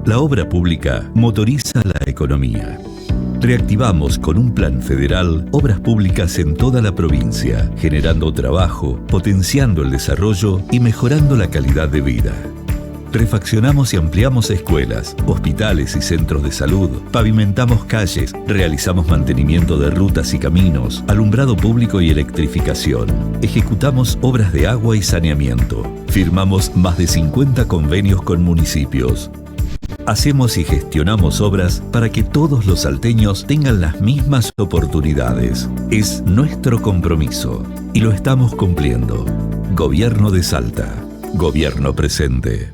La obra pública motoriza la economía. Reactivamos con un plan federal obras públicas en toda la provincia, generando trabajo, potenciando el desarrollo y mejorando la calidad de vida. Refaccionamos y ampliamos escuelas, hospitales y centros de salud, pavimentamos calles, realizamos mantenimiento de rutas y caminos, alumbrado público y electrificación. Ejecutamos obras de agua y saneamiento. Firmamos más de 50 convenios con municipios. Hacemos y gestionamos obras para que todos los salteños tengan las mismas oportunidades. Es nuestro compromiso y lo estamos cumpliendo. Gobierno de Salta. Gobierno presente.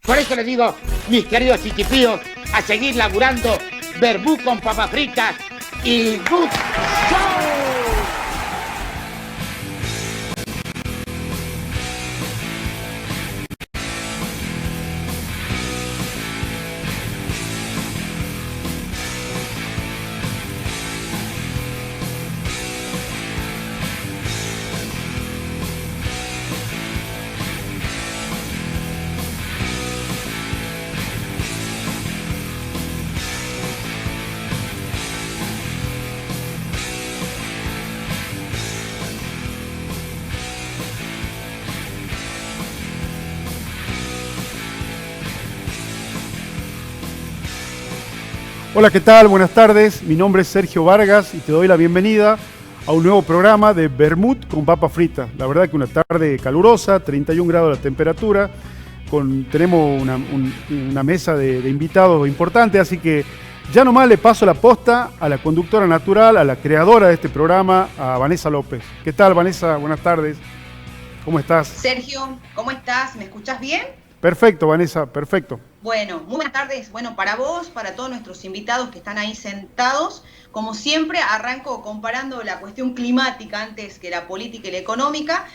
Por eso les digo, mis queridos chiquipíos, a seguir laburando verbú con papas fritas y good show. Hola, ¿qué tal? Buenas tardes. Mi nombre es Sergio Vargas y te doy la bienvenida a un nuevo programa de Vermut con papa frita. La verdad que una tarde calurosa, 31 grados la temperatura, tenemos una mesa de invitados importantes, así que ya nomás le paso la posta a la conductora natural, a la creadora de este programa, a Vanessa López. ¿Qué tal, Vanessa? Buenas tardes. ¿Cómo estás? Sergio, ¿cómo estás? ¿Me escuchás bien? Perfecto, Vanessa, perfecto. Bueno, muy buenas tardes. Bueno, para vos, para todos nuestros invitados que están ahí sentados, como siempre, arranco comparando la cuestión climática antes que la política y la económica.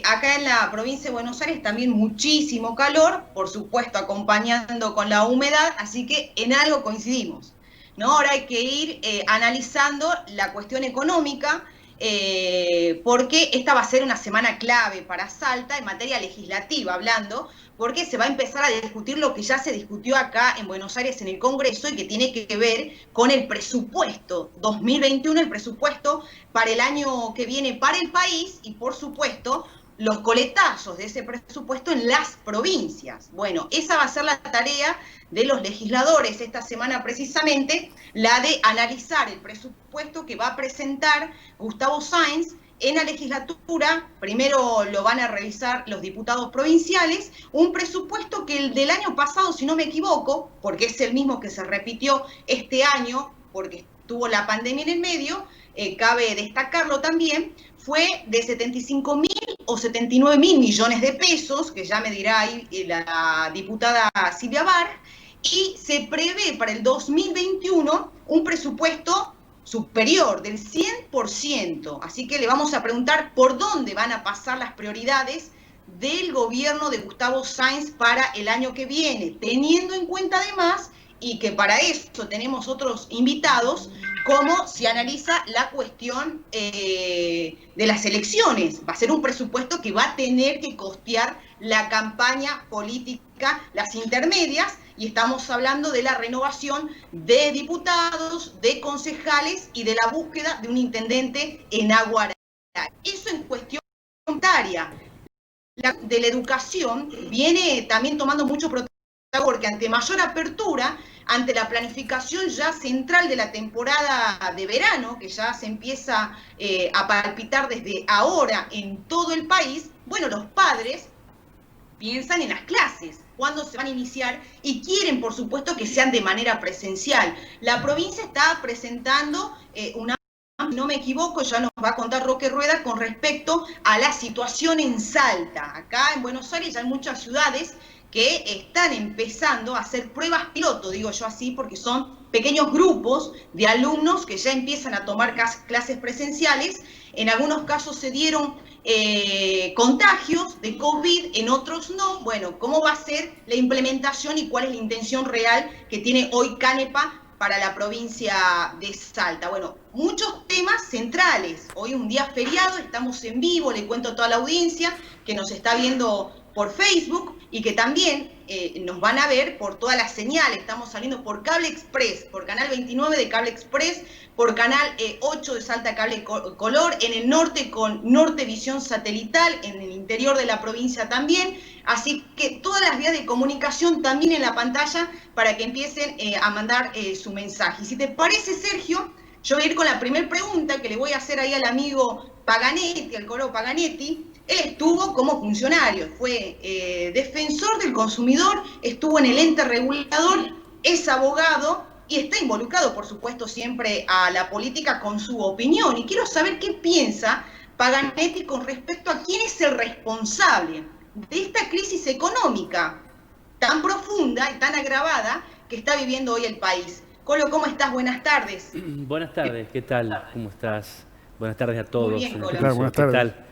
Acá en la provincia de Buenos Aires también muchísimo calor, por supuesto acompañando con la humedad, así que en algo coincidimos, ¿no? Ahora hay que ir analizando la cuestión económica, porque esta va a ser una semana clave para Salta en materia legislativa hablando, porque se va a empezar a discutir lo que ya se discutió acá en Buenos Aires en el Congreso y que tiene que ver con el presupuesto 2021, el presupuesto para el año que viene para el país y, por supuesto, los coletazos de ese presupuesto en las provincias. Bueno, esa va a ser la tarea de los legisladores esta semana precisamente, la de analizar el presupuesto que va a presentar Gustavo Sáenz en la legislatura. Primero lo van a revisar los diputados provinciales, un presupuesto que el del año pasado, si no me equivoco, porque es el mismo que se repitió este año, porque tuvo la pandemia en el medio, cabe destacarlo también, fue de 75.000 o 79.000 millones de pesos, que ya me dirá ahí la diputada Silvia Barr, y se prevé para el 2021 un presupuesto superior del 100%. Así que le vamos a preguntar por dónde van a pasar las prioridades del gobierno de Gustavo Sáenz para el año que viene, teniendo en cuenta además, y que para eso tenemos otros invitados, cómo se analiza la cuestión de las elecciones. Va a ser un presupuesto que va a tener que costear la campaña política, las intermedias, y estamos hablando de la renovación de diputados, de concejales y de la búsqueda de un intendente en Aguara. Eso en cuestión monetaria. De la educación viene también tomando mucho protagonismo, porque ante mayor apertura, ante la planificación ya central de la temporada de verano, que ya se empieza a palpitar desde ahora en todo el país, bueno, los padres piensan en las clases, cuándo se van a iniciar, y quieren, por supuesto, que sean de manera presencial. La provincia está presentando una, si no me equivoco, ya nos va a contar Roque Rueda con respecto a la situación en Salta. Acá en Buenos Aires ya hay muchas ciudades que están empezando a hacer pruebas piloto, digo yo así, porque son pequeños grupos de alumnos que ya empiezan a tomar clases presenciales. En algunos casos se dieron contagios de COVID, en otros no. Bueno, ¿cómo va a ser la implementación y cuál es la intención real que tiene hoy Canepa para la provincia de Salta? Bueno, muchos temas centrales. Hoy un día feriado, estamos en vivo, le cuento a toda la audiencia que nos está viendo por Facebook y que también nos van a ver por todas las señales. Estamos saliendo por Cable Express, por Canal 29 de Cable Express, por Canal 8 de Salta Cable Color, en el norte con Nortevisión Satelital, en el interior de la provincia también. Así que todas las vías de comunicación también en la pantalla para que empiecen a mandar su mensaje. Y si te parece, Sergio, yo voy a ir con la primera pregunta que le voy a hacer ahí al amigo Paganetti, al Colo Paganetti. Él estuvo como funcionario, fue defensor del consumidor, estuvo en el ente regulador, es abogado y está involucrado, por supuesto, siempre a la política con su opinión. Y quiero saber qué piensa Paganetti con respecto a quién es el responsable de esta crisis económica tan profunda y tan agravada que está viviendo hoy el país. Colo, ¿cómo estás? Buenas tardes. Buenas tardes, ¿qué tal? ¿Cómo estás? Buenas tardes a todos. Muy bien, Colo. ¿Qué tal? Buenas tardes. ¿Qué tal?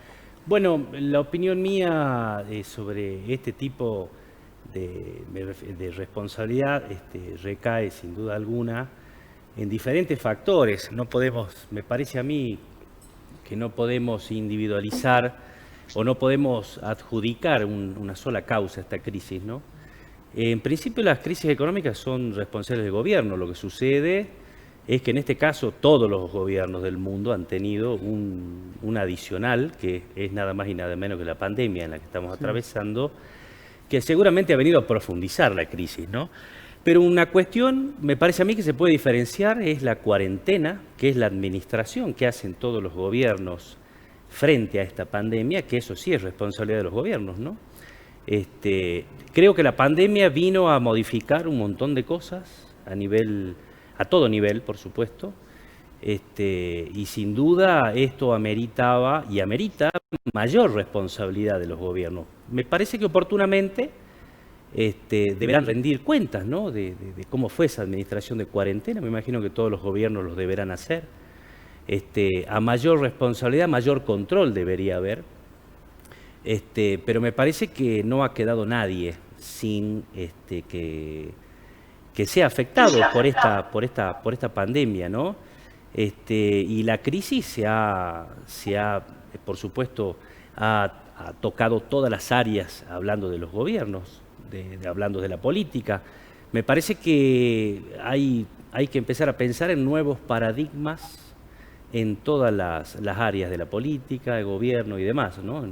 Bueno, la opinión mía sobre este tipo de responsabilidad recae sin duda alguna en diferentes factores. No podemos, me parece a mí que no podemos individualizar o no podemos adjudicar una sola causa a esta crisis, ¿no? En principio las crisis económicas son responsables del gobierno. Lo que sucede es que en este caso todos los gobiernos del mundo han tenido un adicional, que es nada más y nada menos que la pandemia en la que estamos atravesando, que seguramente ha venido a profundizar la crisis, ¿no? Pero una cuestión, me parece a mí, que se puede diferenciar es la cuarentena, que es la administración que hacen todos los gobiernos frente a esta pandemia, que eso sí es responsabilidad de los gobiernos, ¿no? Creo que la pandemia vino a modificar un montón de cosas a todo nivel, por supuesto, y sin duda esto ameritaba y amerita mayor responsabilidad de los gobiernos. Me parece que oportunamente deberán rendir cuentas, ¿no? de cómo fue esa administración de cuarentena. Me imagino que todos los gobiernos los deberán hacer. A mayor responsabilidad, mayor control debería haber. Pero me parece que no ha quedado nadie sin que sea afectado por esta pandemia, ¿no? Y la crisis se ha por supuesto, ha tocado todas las áreas, hablando de los gobiernos, hablando de la política. Me parece que hay que empezar a pensar en nuevos paradigmas en todas las áreas de la política, de gobierno y demás, ¿no?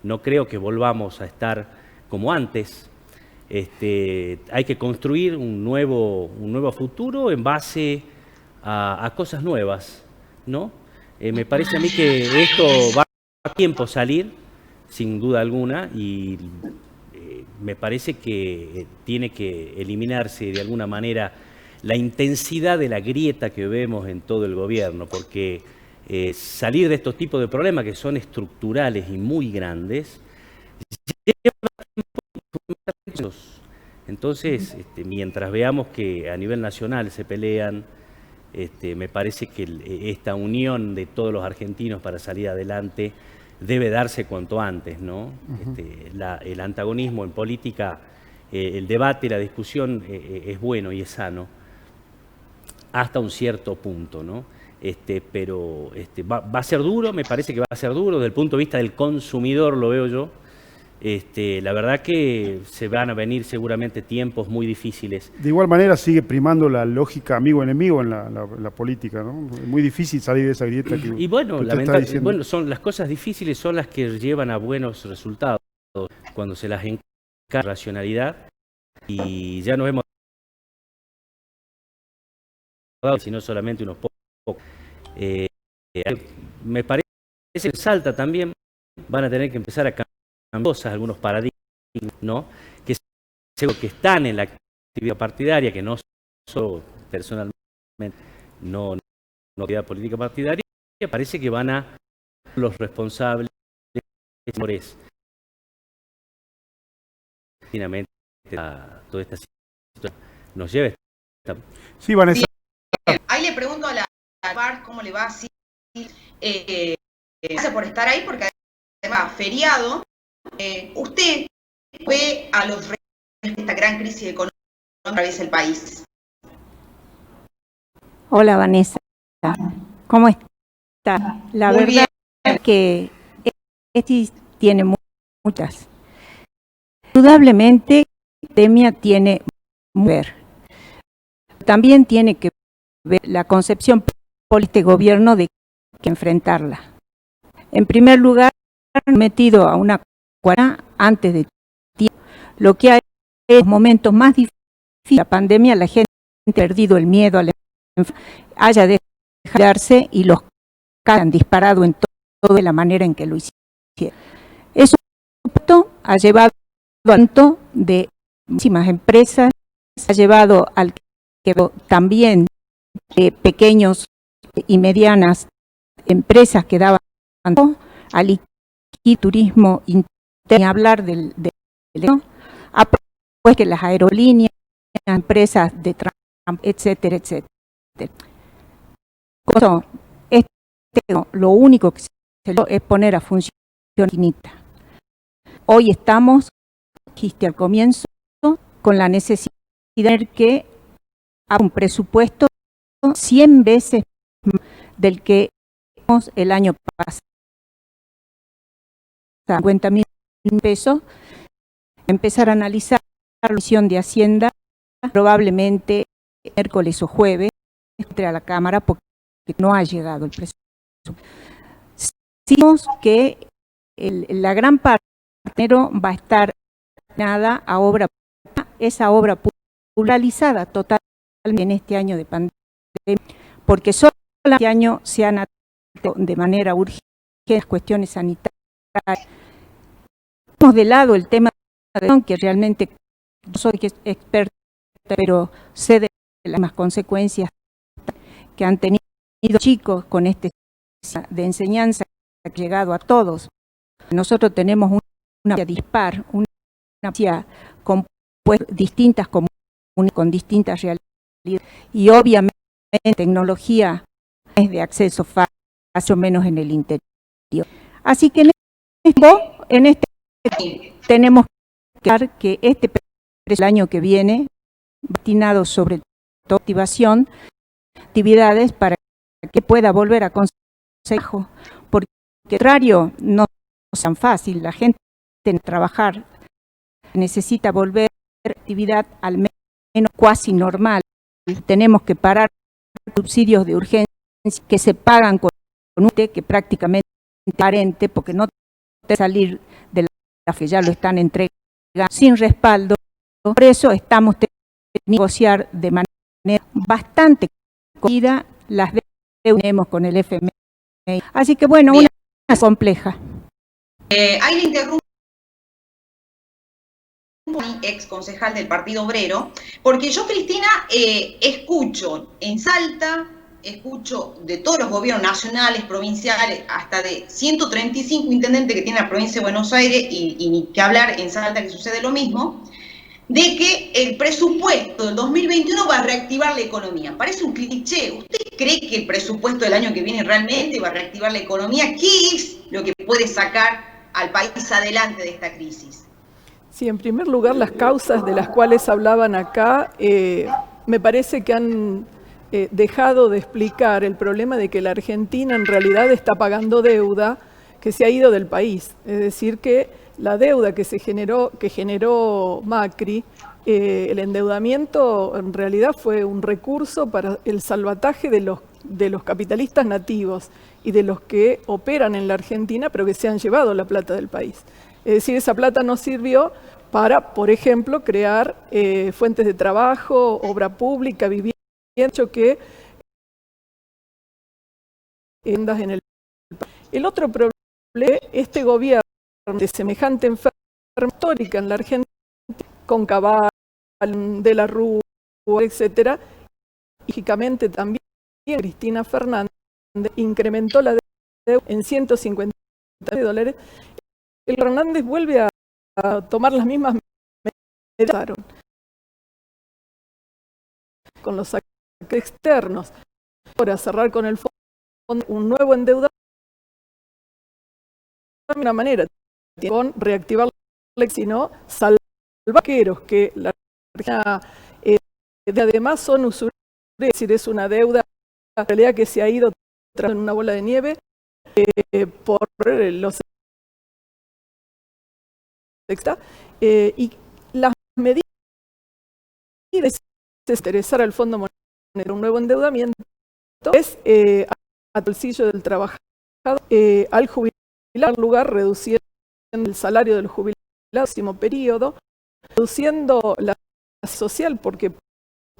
No creo que volvamos a estar como antes. Hay que construir un nuevo futuro en base a cosas nuevas, ¿no? Me parece a mí que esto va a tiempo salir, sin duda alguna, y me parece que tiene que eliminarse de alguna manera la intensidad de la grieta que vemos en todo el gobierno, porque salir de estos tipos de problemas que son estructurales y muy grandes, entonces, mientras veamos que a nivel nacional se pelean, me parece que esta unión de todos los argentinos para salir adelante debe darse cuanto antes, ¿no? El antagonismo en política, el debate, la discusión es bueno y es sano hasta un cierto punto, ¿no? Pero va a ser duro, me parece que va a ser duro desde el punto de vista del consumidor, lo veo yo. La verdad que se van a venir seguramente tiempos muy difíciles. De igual manera sigue primando la lógica amigo-enemigo en la política, ¿no? Es muy difícil salir de esa grieta que y bueno, lamentablemente, son las cosas difíciles son las que llevan a buenos resultados cuando se las encara racionalidad, y ya nos hemos dado, sino solamente unos pocos. Me parece que en Salta también van a tener que empezar a cambiar cosas, algunos paradigmas, ¿no? que están en la actividad partidaria, que no solo personalmente, no actividad política partidaria, parece que van a los responsables finalmente a toda esta situación nos lleva. Sí, Vanessa. ahí le pregunto a la Bar cómo le va, gracias por estar ahí, porque además feriado, usted ve a los retos de esta gran crisis económica que atraviesa el país. Hola Vanessa, ¿cómo está? La Muy verdad bien. es que este tiene muchas. Indudablemente, la pandemia tiene mucho que ver. También tiene que ver la concepción política de gobierno de que enfrentarla. En primer lugar, metido a una cuarentena antes de tiempo, lo que hay en los momentos más difíciles de la pandemia, la gente ha perdido el miedo a la enfermedad, haya dejado de cuidarse y los casos han disparado en todo de la manera en que lo hicieron. Eso ha llevado al tanto de muchísimas empresas, ha llevado al que también de pequeños y medianas empresas que daban al turismo interno, hablar del ha pues que las aerolíneas, empresas de transporte, etcétera, etcétera. Lo único que se es poner a funcionar infinita. Hoy estamos, dijiste al comienzo, con la necesidad de que haga un presupuesto 100 veces más del que hicimos el año pasado. 50.000 pesos, empezar a analizar la Comisión de Hacienda probablemente miércoles o jueves entre a la Cámara porque no ha llegado el presupuesto. Decimos que la gran parte del dinero va a estar destinada a obra pública, esa obra pública realizada totalmente en este año de pandemia, porque solo este año se han atendido de manera urgente las cuestiones sanitarias. Dejamos de lado el tema de que realmente no soy experta, pero sé de las consecuencias que han tenido chicos con este de enseñanza que ha llegado a todos. Nosotros tenemos una dispar, una con distintas comunidades, con distintas realidades, y obviamente tecnología es de acceso fácil, más o menos en el interior. Así que en este tenemos que ver que este el año que viene destinado sobre todo activación actividades para que pueda volver a consejo, porque al contrario no es tan fácil, la gente tiene que trabajar, necesita volver a actividad al menos cuasi normal. Tenemos que parar subsidios de urgencia que se pagan con un que prácticamente es carente porque no puede salir de la que ya lo están entregando sin respaldo. Por eso estamos teniendo que negociar de manera bastante comida las deudas que tenemos con el FMI. Así que bueno, bien, una compleja. Ahí le interrumpo, ex concejal del Partido Obrero, porque yo, Cristina, escucho en Salta, escucho de todos los gobiernos nacionales, provinciales, hasta de 135 intendentes que tiene la provincia de Buenos Aires, y ni que hablar en Salta que sucede lo mismo, de que el presupuesto del 2021 va a reactivar la economía. Parece un cliché. ¿Usted cree que el presupuesto del año que viene realmente va a reactivar la economía? ¿Qué es lo que puede sacar al país adelante de esta crisis? Sí, en primer lugar, las causas de las cuales hablaban acá, me parece que han dejado de explicar el problema de que la Argentina en realidad está pagando deuda que se ha ido del país. Es decir, que la deuda que generó Macri, el endeudamiento en realidad fue un recurso para el salvataje de los capitalistas nativos y de los que operan en la Argentina, pero que se han llevado la plata del país. Es decir, esa plata no sirvió para, por ejemplo, crear fuentes de trabajo, obra pública, vivienda, hecho que en el país. El otro problema es este gobierno de semejante enfermedad histórica en la Argentina, con Cabal, de la Rúa, etcétera, y lógicamente también Cristina Fernández incrementó la deuda en $150 millones. El Fernández vuelve a tomar las mismas medidas con los actores externos. ahora cerrar con el fondo un nuevo endeudamiento de una manera, con reactivar sino salvar banqueros, que la Argentina además son usureros, es decir, es una deuda en realidad que se ha ido en una bola de nieve por los y las medidas de interesar al Fondo Monetario un nuevo endeudamiento es al bolsillo del trabajador, al jubilar, en lugar reduciendo el salario del jubilado en el próximo periodo, reduciendo la social, porque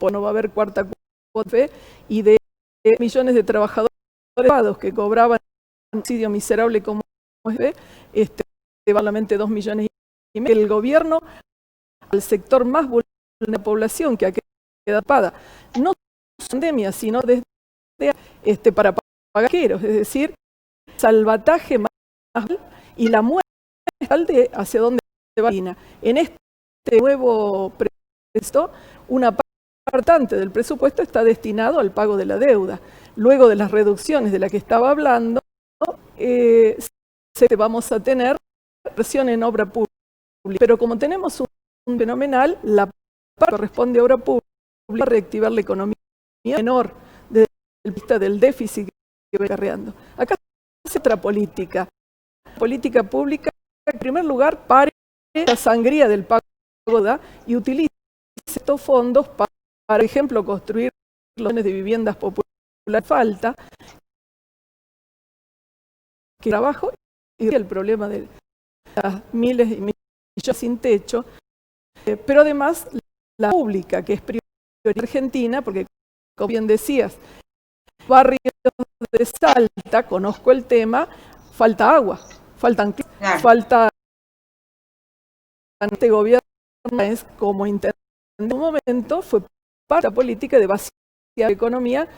no va a haber cuarta cuota, y de millones de trabajadores que cobraban un subsidio miserable como es, solamente 2 millones y medio. El gobierno al sector más vulnerable de la población que ha quedado tapada, no pandemia, sino desde para pagueros, es decir, salvataje más y la muerte de hacia dónde se va. En este nuevo presupuesto, una parte del presupuesto está destinado al pago de la deuda. Luego de las reducciones de las que estaba hablando, vamos a tener inversión en obra pública. Pero como tenemos un fenomenal, la parte corresponde a obra pública, reactivar la economía menor desde el punto de vista del déficit que va cargando. Acá se otra política pública, en primer lugar, pare la sangría del pago de deuda y utilice estos fondos para, por ejemplo, construir millones de viviendas populares. Falta que trabajo y el problema de las miles y millones sin techo, pero además la pública, que es prioridad en Argentina, porque como bien decías, barrios de Salta, conozco el tema, falta agua, falta este gobierno es como intentó en un momento fue parte de la política de vaciar la economía,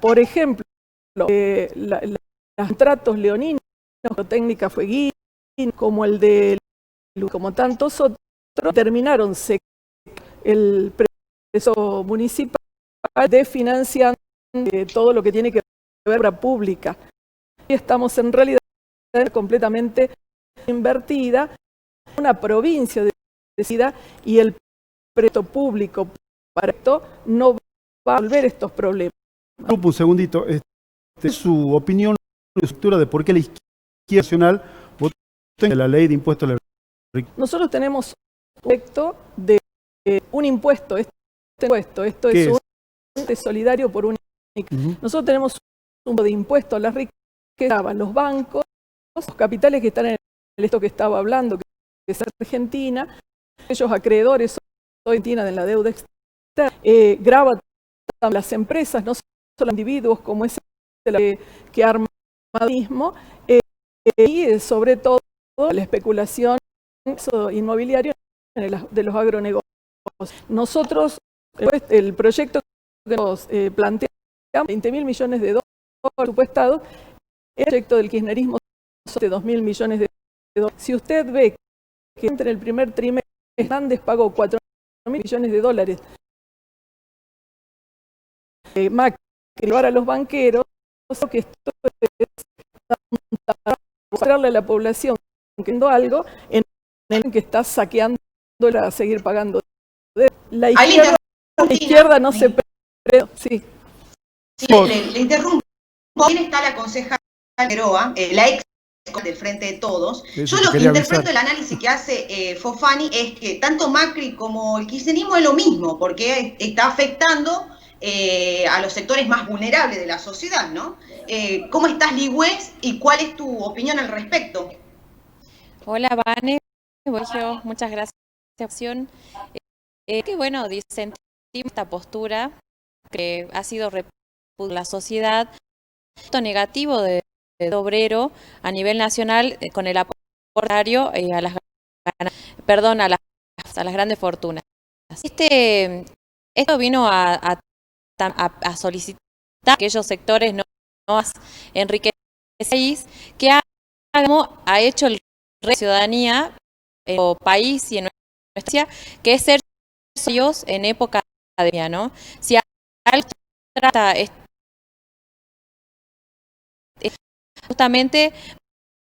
por ejemplo, los contratos leoninos, técnica Fueguín, como el de como tantos otros, terminaron el presupuesto municipal desfinanciando todo lo que tiene que ver con la obra pública. Y estamos en realidad completamente invertida, una provincia de necesidad y el presupuesto público para esto no va a resolver estos problemas. Un segundito, su opinión, su estructura de por qué la izquierda nacional votó en la ley de impuestos a la riqueza. Nosotros tenemos un proyecto de un impuesto, esto es un impuesto solidario por un. Nosotros tenemos un de impuesto a las riquezas, los bancos, los capitales que están en el esto que estaba hablando, que es Argentina, ellos acreedores son Argentina de la deuda externa, grava las empresas, no solo individuos como ese que arma el mismo, y sobre todo la especulación inmobiliaria de los agronegocios. Nosotros, el proyecto que nos planteamos, 20.000 millones de dólares presupuestados, el proyecto del kirchnerismo de 2.000 millones de dólares. Si usted ve que entre el primer trimestre Hernández pagó 4.000 millones de dólares, Macri llevar a los banqueros, que esto es mostrarle a la población que algo en el que está saqueando a seguir pagando. La izquierda no se sí. Sí, le interrumpo. ¿Quién está la concejala Geroa, la ex del Frente de Todos? Yo lo que interpreto el análisis que hace Fofani es que tanto Macri como el kirchnerismo es lo mismo, porque está afectando a los sectores más vulnerables de la sociedad, ¿no? ¿Cómo estás, Ligüez, y cuál es tu opinión al respecto? Hola, Vane. Muchas gracias por la opción. Que bueno, disentimos esta postura que ha sido repudiada por la sociedad, negativo de obrero a nivel nacional con el apoyo a las grandes fortunas. Esto vino a solicitar a aquellos sectores no enriquecidos que ha hecho el resto de la ciudadanía en el país y en nuestra que es ser ellos en época de pandemia, ¿no? Si algo trata justamente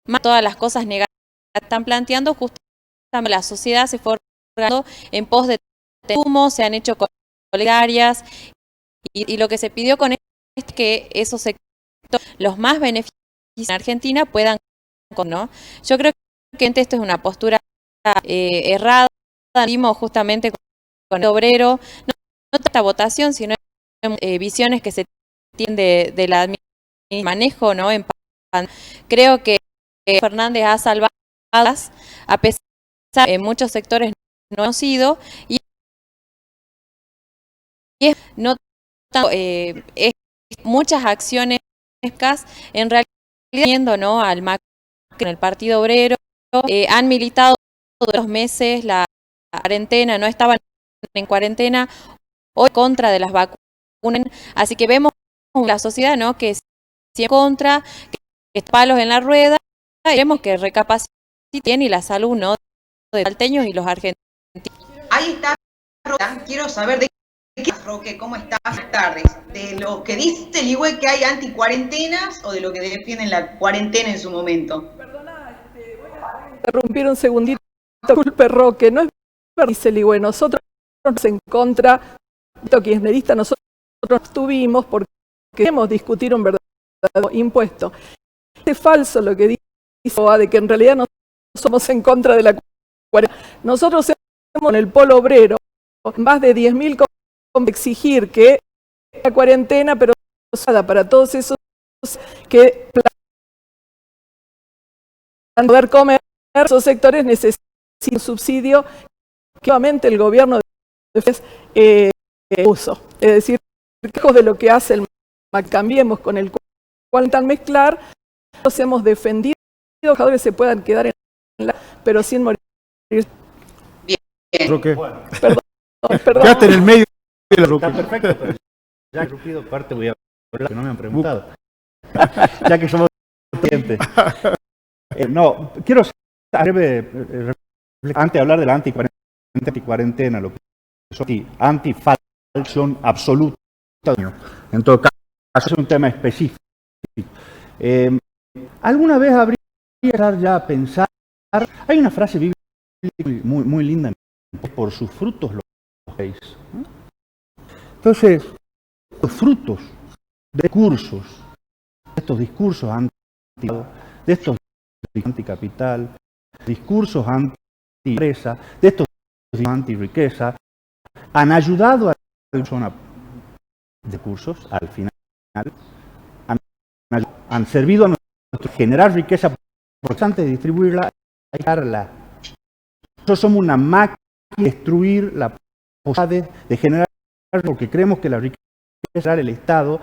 más todas las cosas negativas que están planteando, justamente la sociedad se fue organizando en pos de consumo, se han hecho colectarias y lo que se pidió con esto es que esos sectores, los más beneficiados en Argentina, puedan, ¿no? Yo creo que esto es una postura errada. Vimos justamente con el obrero, no esta votación, sino visiones que se tienen de la manejo, ¿no? Creo que Fernández ha salvado a pesar de que en muchos sectores no han sido y no tanto, muchas acciones en realidad viendo, ¿no? Al Macri en el Partido Obrero, han militado todos los meses la cuarentena, no estaban en cuarentena, hoy contra de las vacunas, así que vemos la sociedad, ¿no? Que si en contra, que palos en la rueda, queremos que recapaciten y la salud, ¿no? De los salteños y los argentinos. Ahí está, Roca. Quiero saber de qué, Roque, ¿cómo estás? Buenas tardes. ¿De lo que dice el IWE que hay anticuarentenas o de lo que defienden la cuarentena en su momento? Perdona, voy a interrumpir un segundito. Disculpe, Roque, no es verdad, dice el IWE. Nosotros nos en contra de kirchnerista, nosotros estuvimos porque queremos discutir un verdadero impuesto. Es falso lo que dice de que en realidad no somos en contra de la cuarentena. Nosotros hemos en el polo obrero más de 10.000 con exigir que la cuarentena, pero para todos esos que para poder comer, esos sectores necesitan un subsidio que nuevamente el gobierno uso. Es decir, lejos de lo que hace el MAC, cambiemos con el cual tan mezclar, nos hemos defendido que los trabajadores se puedan quedar en la, pero sin morir. Bien. Roque. Perdón. Quédate en el medio de la Roque. Está perfecto, pero ya he interrumpido parte, voy a hablar que no me han preguntado. Ya que somos clientes. No, quiero ser breve, antes de hablar de la anticuarentena, lo que es antifalsión absoluta. En todo caso, es un tema específico. ¿Alguna vez habría ya a pensar? Hay una frase bíblica muy linda, por sus frutos los veis. Entonces, los frutos de estos discursos de estos anticapital, discursos anti-empresa, de estos anti-riqueza, han ayudado a la persona de cursos, al final, han servido a nuestro generar riqueza, por antes de distribuirla, hay que darla. Nosotros somos una máquina de destruir la posibilidad de generar, porque creemos que la riqueza del Estado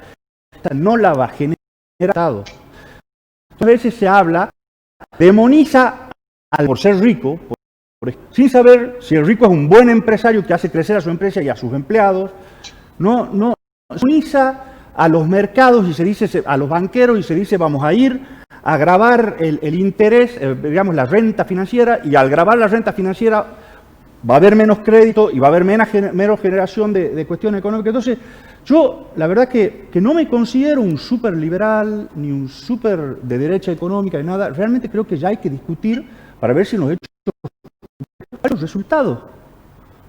no la va a generar el Estado. A veces se habla, demoniza por ser rico, sin saber si el rico es un buen empresario que hace crecer a su empresa y a sus empleados. No demoniza a los mercados y se dice a los banqueros y se dice vamos a ir a gravar el interés, digamos la renta financiera, y al grabar la renta financiera va a haber menos crédito y va a haber menos generación de cuestiones económicas. Entonces, yo la verdad que no me considero un súper liberal ni un súper de derecha económica ni nada. Realmente creo que ya hay que discutir para ver si nos hechos los resultados.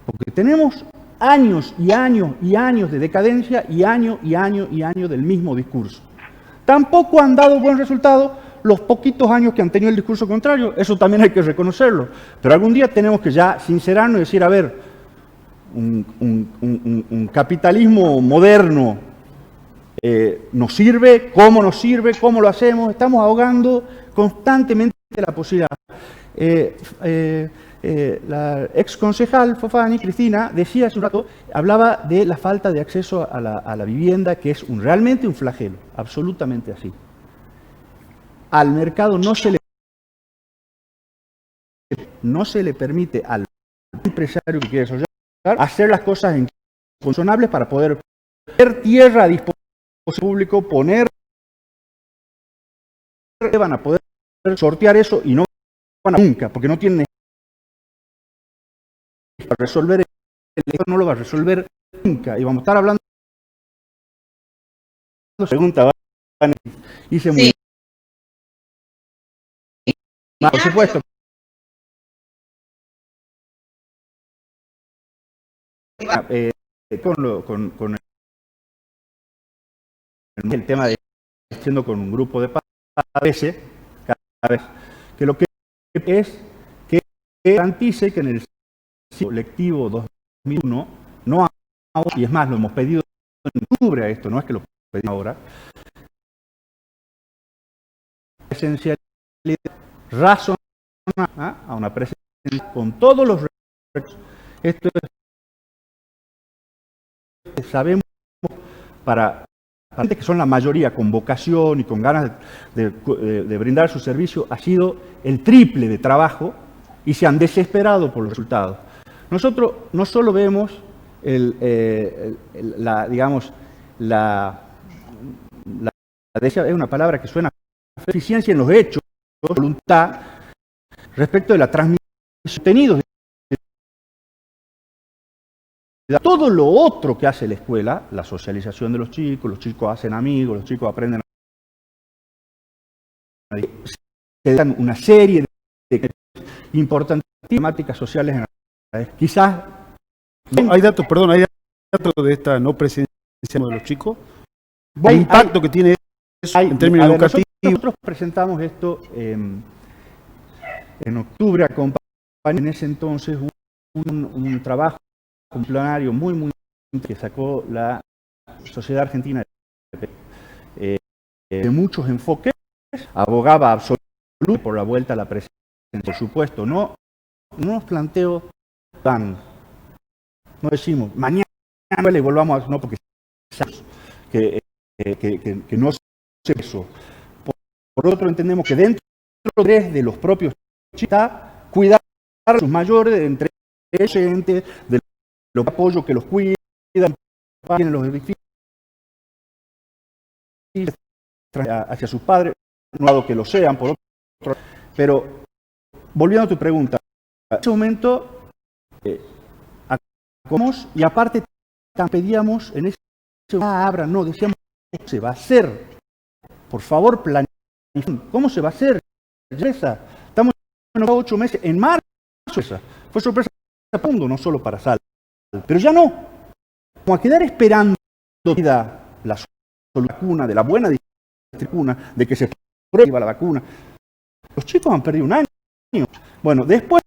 Porque tenemos años y años y años de decadencia y años y años y años del mismo discurso. Tampoco han dado buen resultado los poquitos años que han tenido el discurso contrario, eso también hay que reconocerlo. Pero algún día tenemos que ya sincerarnos y decir, a ver, un capitalismo moderno nos sirve, cómo lo hacemos, estamos ahogando constantemente la posibilidad. La ex concejal Fofani, Cristina, decía hace un rato, hablaba de la falta de acceso a la vivienda, que es realmente un flagelo, absolutamente así. Al mercado no se le permite al empresario que quiere desarrollar hacer las cosas consonables para poder poner tierra a disposición público, van a poder sortear eso y no van a nunca, porque no tienen para resolver el no lo va a resolver nunca. Y vamos a estar hablando pregunta hice muy Por supuesto. Con el tema de haciendo con un grupo de padres, cada vez que lo que es que garantice que en el ciclo lectivo 2001 no hay, y es más, lo hemos pedido en octubre a esto, no es que lo pedimos ahora, esencialidad razonable a una presencia con todos los recursos. Esto es, sabemos para que son la mayoría con vocación y con ganas de brindar su servicio, ha sido el triple de trabajo y se han desesperado por los resultados. Nosotros no solo vemos es una palabra que suena eficiencia en los hechos, voluntad, respecto de la transmisión de contenidos. Todo lo otro que hace la escuela, la socialización de los chicos hacen amigos, los chicos aprenden se dan una serie de importantes temáticas sociales en la quizás hay datos de esta no presencia de los chicos, el impacto que tiene eso en términos educativos. Nosotros presentamos esto en octubre, acompañamos en ese entonces un trabajo complementario muy que sacó la Sociedad Argentina de muchos enfoques, abogaba absolutamente por la vuelta a la presencia. Por supuesto, no nos planteo tan, no decimos mañana le volvamos a, no, porque que no se eso. Por otro, entendemos que dentro de los propios está cuidar a sus mayores, entre ellos, de los apoyo que los cuidan, en los edificios, hacia sus padres, no dado que lo sean, por otro. Pero, volviendo a tu pregunta, en ese momento, y aparte, pedíamos en ese momento, no, decíamos, ¿cómo se va a hacer? Por favor, planifiquen, ¿cómo se va a hacer? Estamos en 8 meses, en marzo, fue sorpresa para el mundo, no solo para Salta. Pero ya no, como a quedar esperando la vacuna, de la buena vacuna, de que se prueba la vacuna. Los chicos han perdido un año. Bueno, después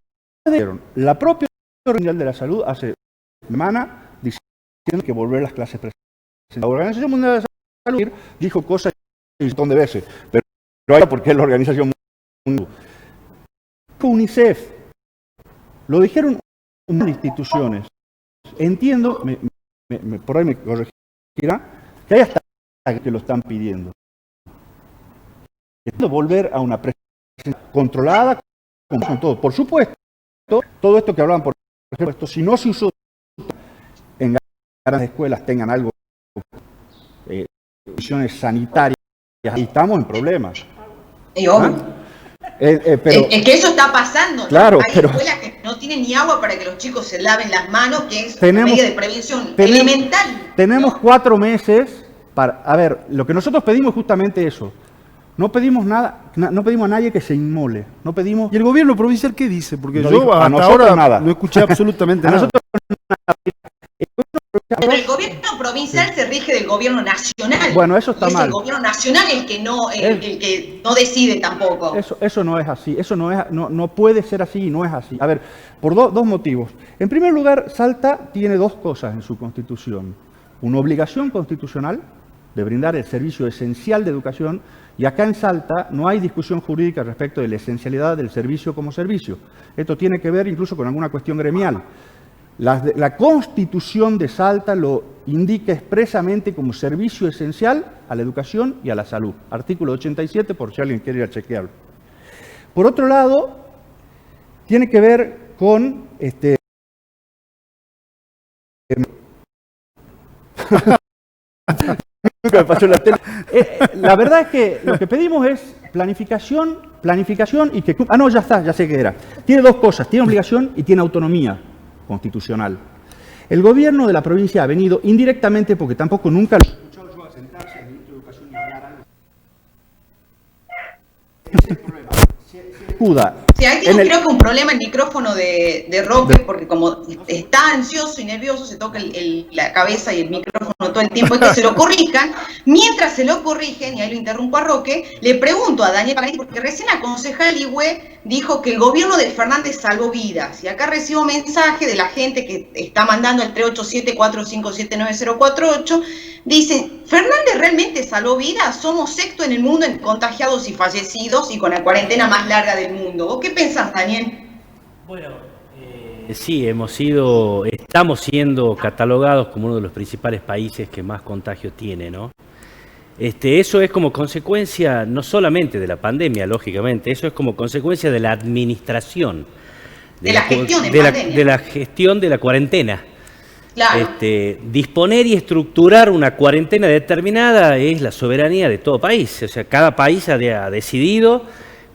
la propia Organización Mundial de la Salud hace semana diciendo que volver a las clases presenciales. La Organización Mundial de la Salud dijo cosas un montón de veces, pero ahora porque es la Organización Mundial. UNICEF, lo dijeron unas instituciones. Entiendo, por ahí me corregirá, que hay hasta que lo están pidiendo. Volver a una presencia controlada con todo. Por supuesto, todo esto que hablaban, por ejemplo, si no se usó en las escuelas tengan algo, condiciones sanitarias, y estamos en problemas. Pero, es que eso está pasando. Claro, hay escuelas que no tienen ni agua para que los chicos se laven las manos, que es una medida de prevención elemental. Tenemos 4 meses para... A ver, lo que nosotros pedimos es justamente eso. No pedimos nada, no pedimos a nadie que se inmole. No pedimos... ¿Y el gobierno provincial qué dice? Porque no yo dijo, hasta ahora nada. No escuché absolutamente nada. Pero el gobierno provincial se rige del gobierno nacional. Bueno, eso está mal. Es el gobierno nacional el que no decide tampoco. Eso no es así. Eso no puede ser así y no es así. A ver, por dos motivos. En primer lugar, Salta tiene 2 cosas en su constitución. Una obligación constitucional de brindar el servicio esencial de educación, y acá en Salta no hay discusión jurídica respecto de la esencialidad del servicio como servicio. Esto tiene que ver incluso con alguna cuestión gremial. La Constitución de Salta lo indica expresamente como servicio esencial a la educación y a la salud. Artículo 87, por si alguien quiere ir a chequearlo. Por otro lado, tiene que ver con... Nunca me pasó la tele. La verdad es que lo que pedimos es planificación y que... Ah, no, ya está, ya sé qué era. Tiene 2 cosas, tiene obligación y tiene autonomía constitucional. El gobierno de la provincia ha venido indirectamente, porque tampoco nunca lo he escuchado yo a sentarse al ministro de Educación y hablar algo. Ese es el problema. Si el escuda. Sí, ahí tengo creo que un problema el micrófono de Roque, porque como está ansioso y nervioso, se toca la cabeza y el micrófono todo el tiempo, y que se lo corrijan. Mientras se lo corrigen, y ahí lo interrumpo a Roque, le pregunto a Daniel Pagani, porque recién la concejal Igüe dijo que el gobierno de Fernández salvó vidas, y acá recibo mensaje de la gente que está mandando al 387-457-9048, dicen, ¿Fernández realmente salvó vidas? Somos sexto en el mundo en contagiados y fallecidos y con la cuarentena más larga del mundo. ¿Vos qué pensás, Daniel? Bueno, sí, estamos siendo catalogados como uno de los principales países que más contagio tiene, ¿no? Eso es como consecuencia no solamente de la pandemia, lógicamente, eso es como consecuencia de la administración. De la gestión de la gestión de la cuarentena. Claro. Disponer y estructurar una cuarentena determinada es la soberanía de todo país. O sea, cada país ha decidido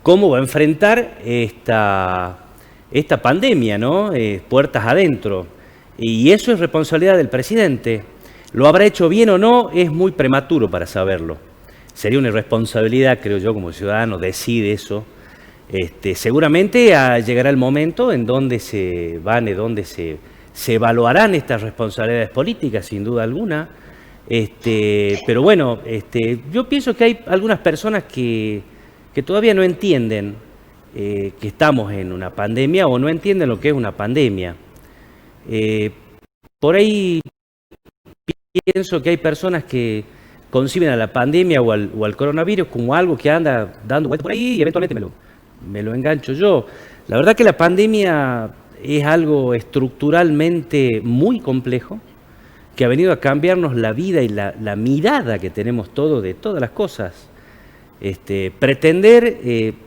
cómo va a enfrentar esta pandemia, ¿no? Puertas adentro. Y eso es responsabilidad del presidente. ¿Lo habrá hecho bien o no? Es muy prematuro para saberlo. Sería una irresponsabilidad, creo yo, como ciudadano, decir eso. Seguramente llegará el momento en donde se evaluarán estas responsabilidades políticas, sin duda alguna. Pero bueno, yo pienso que hay algunas personas que todavía no entienden que estamos en una pandemia o no entienden lo que es una pandemia. Por ahí pienso que hay personas que conciben a la pandemia o al coronavirus como algo que anda dando vueltas por ahí y eventualmente me lo engancho yo. La verdad que la pandemia es algo estructuralmente muy complejo que ha venido a cambiarnos la vida y la mirada que tenemos todos de todas las cosas. Pretender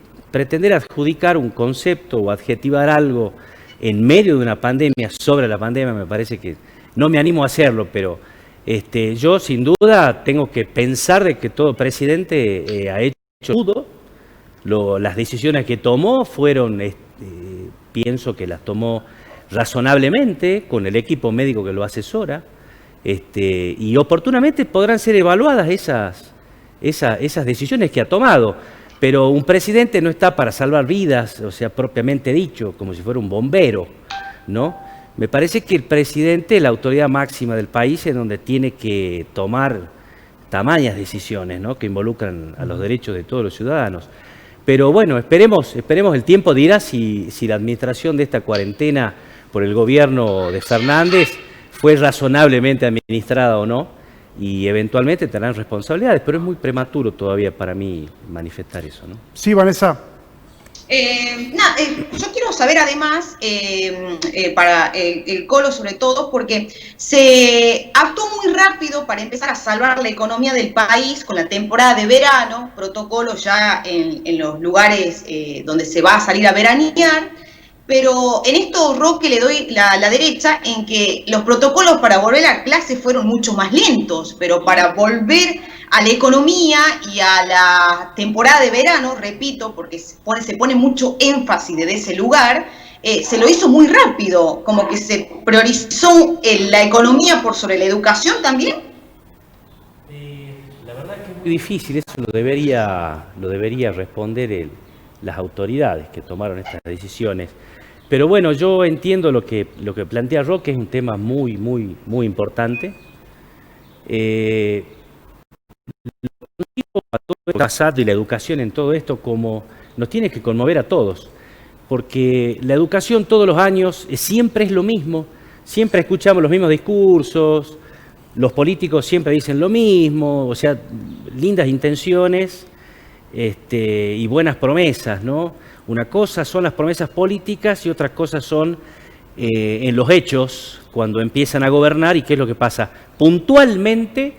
adjudicar un concepto o adjetivar algo en medio de una pandemia sobre la pandemia me parece que no me animo a hacerlo, pero yo sin duda tengo que pensar de que todo presidente ha hecho todo. Las decisiones que tomó fueron, pienso que las tomó razonablemente con el equipo médico que lo asesora, y oportunamente podrán ser evaluadas esas decisiones que ha tomado. Pero un presidente no está para salvar vidas, o sea, propiamente dicho, como si fuera un bombero, ¿no? Me parece que el presidente es la autoridad máxima del país en donde tiene que tomar tamañas decisiones, ¿no? Que involucran a los derechos de todos los ciudadanos. Pero bueno, esperemos, el tiempo dirá si la administración de esta cuarentena por el gobierno de Fernández fue razonablemente administrada o no, y eventualmente tendrán responsabilidades, pero es muy prematuro todavía para mí manifestar eso, ¿no? Sí, Vanessa. Yo quiero saber además, para el Colo sobre todo, porque se actuó muy rápido para empezar a salvar la economía del país con la temporada de verano, protocolo ya en los lugares donde se va a salir a veranear, pero en esto, Roque, le doy la derecha en que los protocolos para volver a clase fueron mucho más lentos, pero para volver a la economía y a la temporada de verano, repito, porque se pone mucho énfasis desde ese lugar, se lo hizo muy rápido, como que se priorizó la economía por sobre la educación también. La verdad que es muy difícil, eso lo debería responder las autoridades que tomaron estas decisiones. Pero bueno, yo entiendo lo que plantea Roque, es un tema muy, muy, muy importante. Y la educación en todo esto como nos tiene que conmover a todos, porque la educación todos los años siempre es lo mismo, siempre escuchamos los mismos discursos, los políticos siempre dicen lo mismo, o sea, lindas intenciones y buenas promesas, ¿no? Una cosa son las promesas políticas y otra cosa son en los hechos, cuando empiezan a gobernar y qué es lo que pasa. Puntualmente,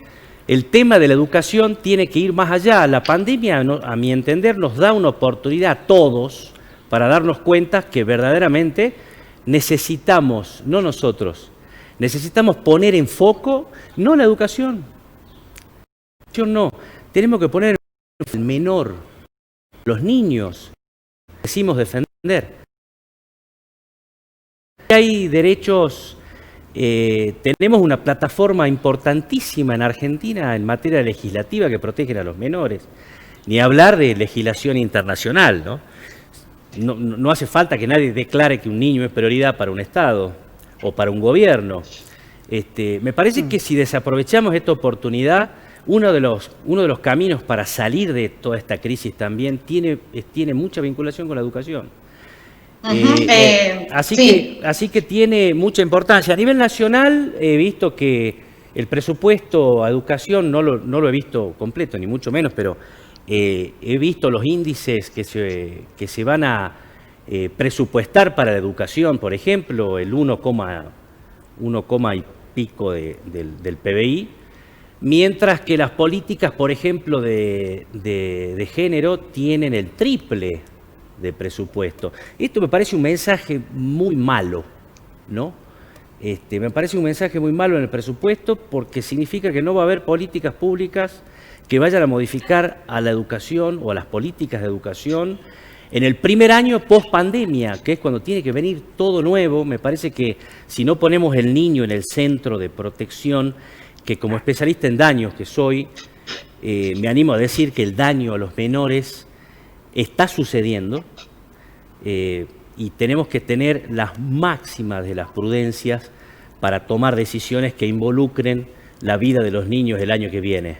el tema de la educación tiene que ir más allá. La pandemia, a mi entender, nos da una oportunidad a todos para darnos cuenta que verdaderamente necesitamos, no nosotros, necesitamos poner en foco, no la educación. No, tenemos que poner el menor, los niños, decimos defender. Hay derechos. Tenemos una plataforma importantísima en Argentina en materia legislativa que protegen a los menores. Ni hablar de legislación internacional, ¿no? no hace falta que nadie declare que un niño es prioridad para un Estado o para un gobierno. Me parece que si desaprovechamos esta oportunidad, uno de los caminos para salir de toda esta crisis también tiene mucha vinculación con la educación. Así que tiene mucha importancia. A nivel nacional he visto que el presupuesto a educación no lo he visto completo, ni mucho menos, pero he visto los índices que se van a presupuestar para la educación, por ejemplo, el 1, y pico del PBI, mientras que las políticas, por ejemplo, de género tienen el triple de presupuesto. Esto me parece un mensaje muy malo, ¿no? Me parece un mensaje muy malo en el presupuesto porque significa que no va a haber políticas públicas que vayan a modificar a la educación o a las políticas de educación en el primer año post pandemia, que es cuando tiene que venir todo nuevo. Me parece que si no ponemos el niño en el centro de protección, que como especialista en daños que soy, me animo a decir que el daño a los menores está sucediendo y tenemos que tener las máximas de las prudencias para tomar decisiones que involucren la vida de los niños el año que viene.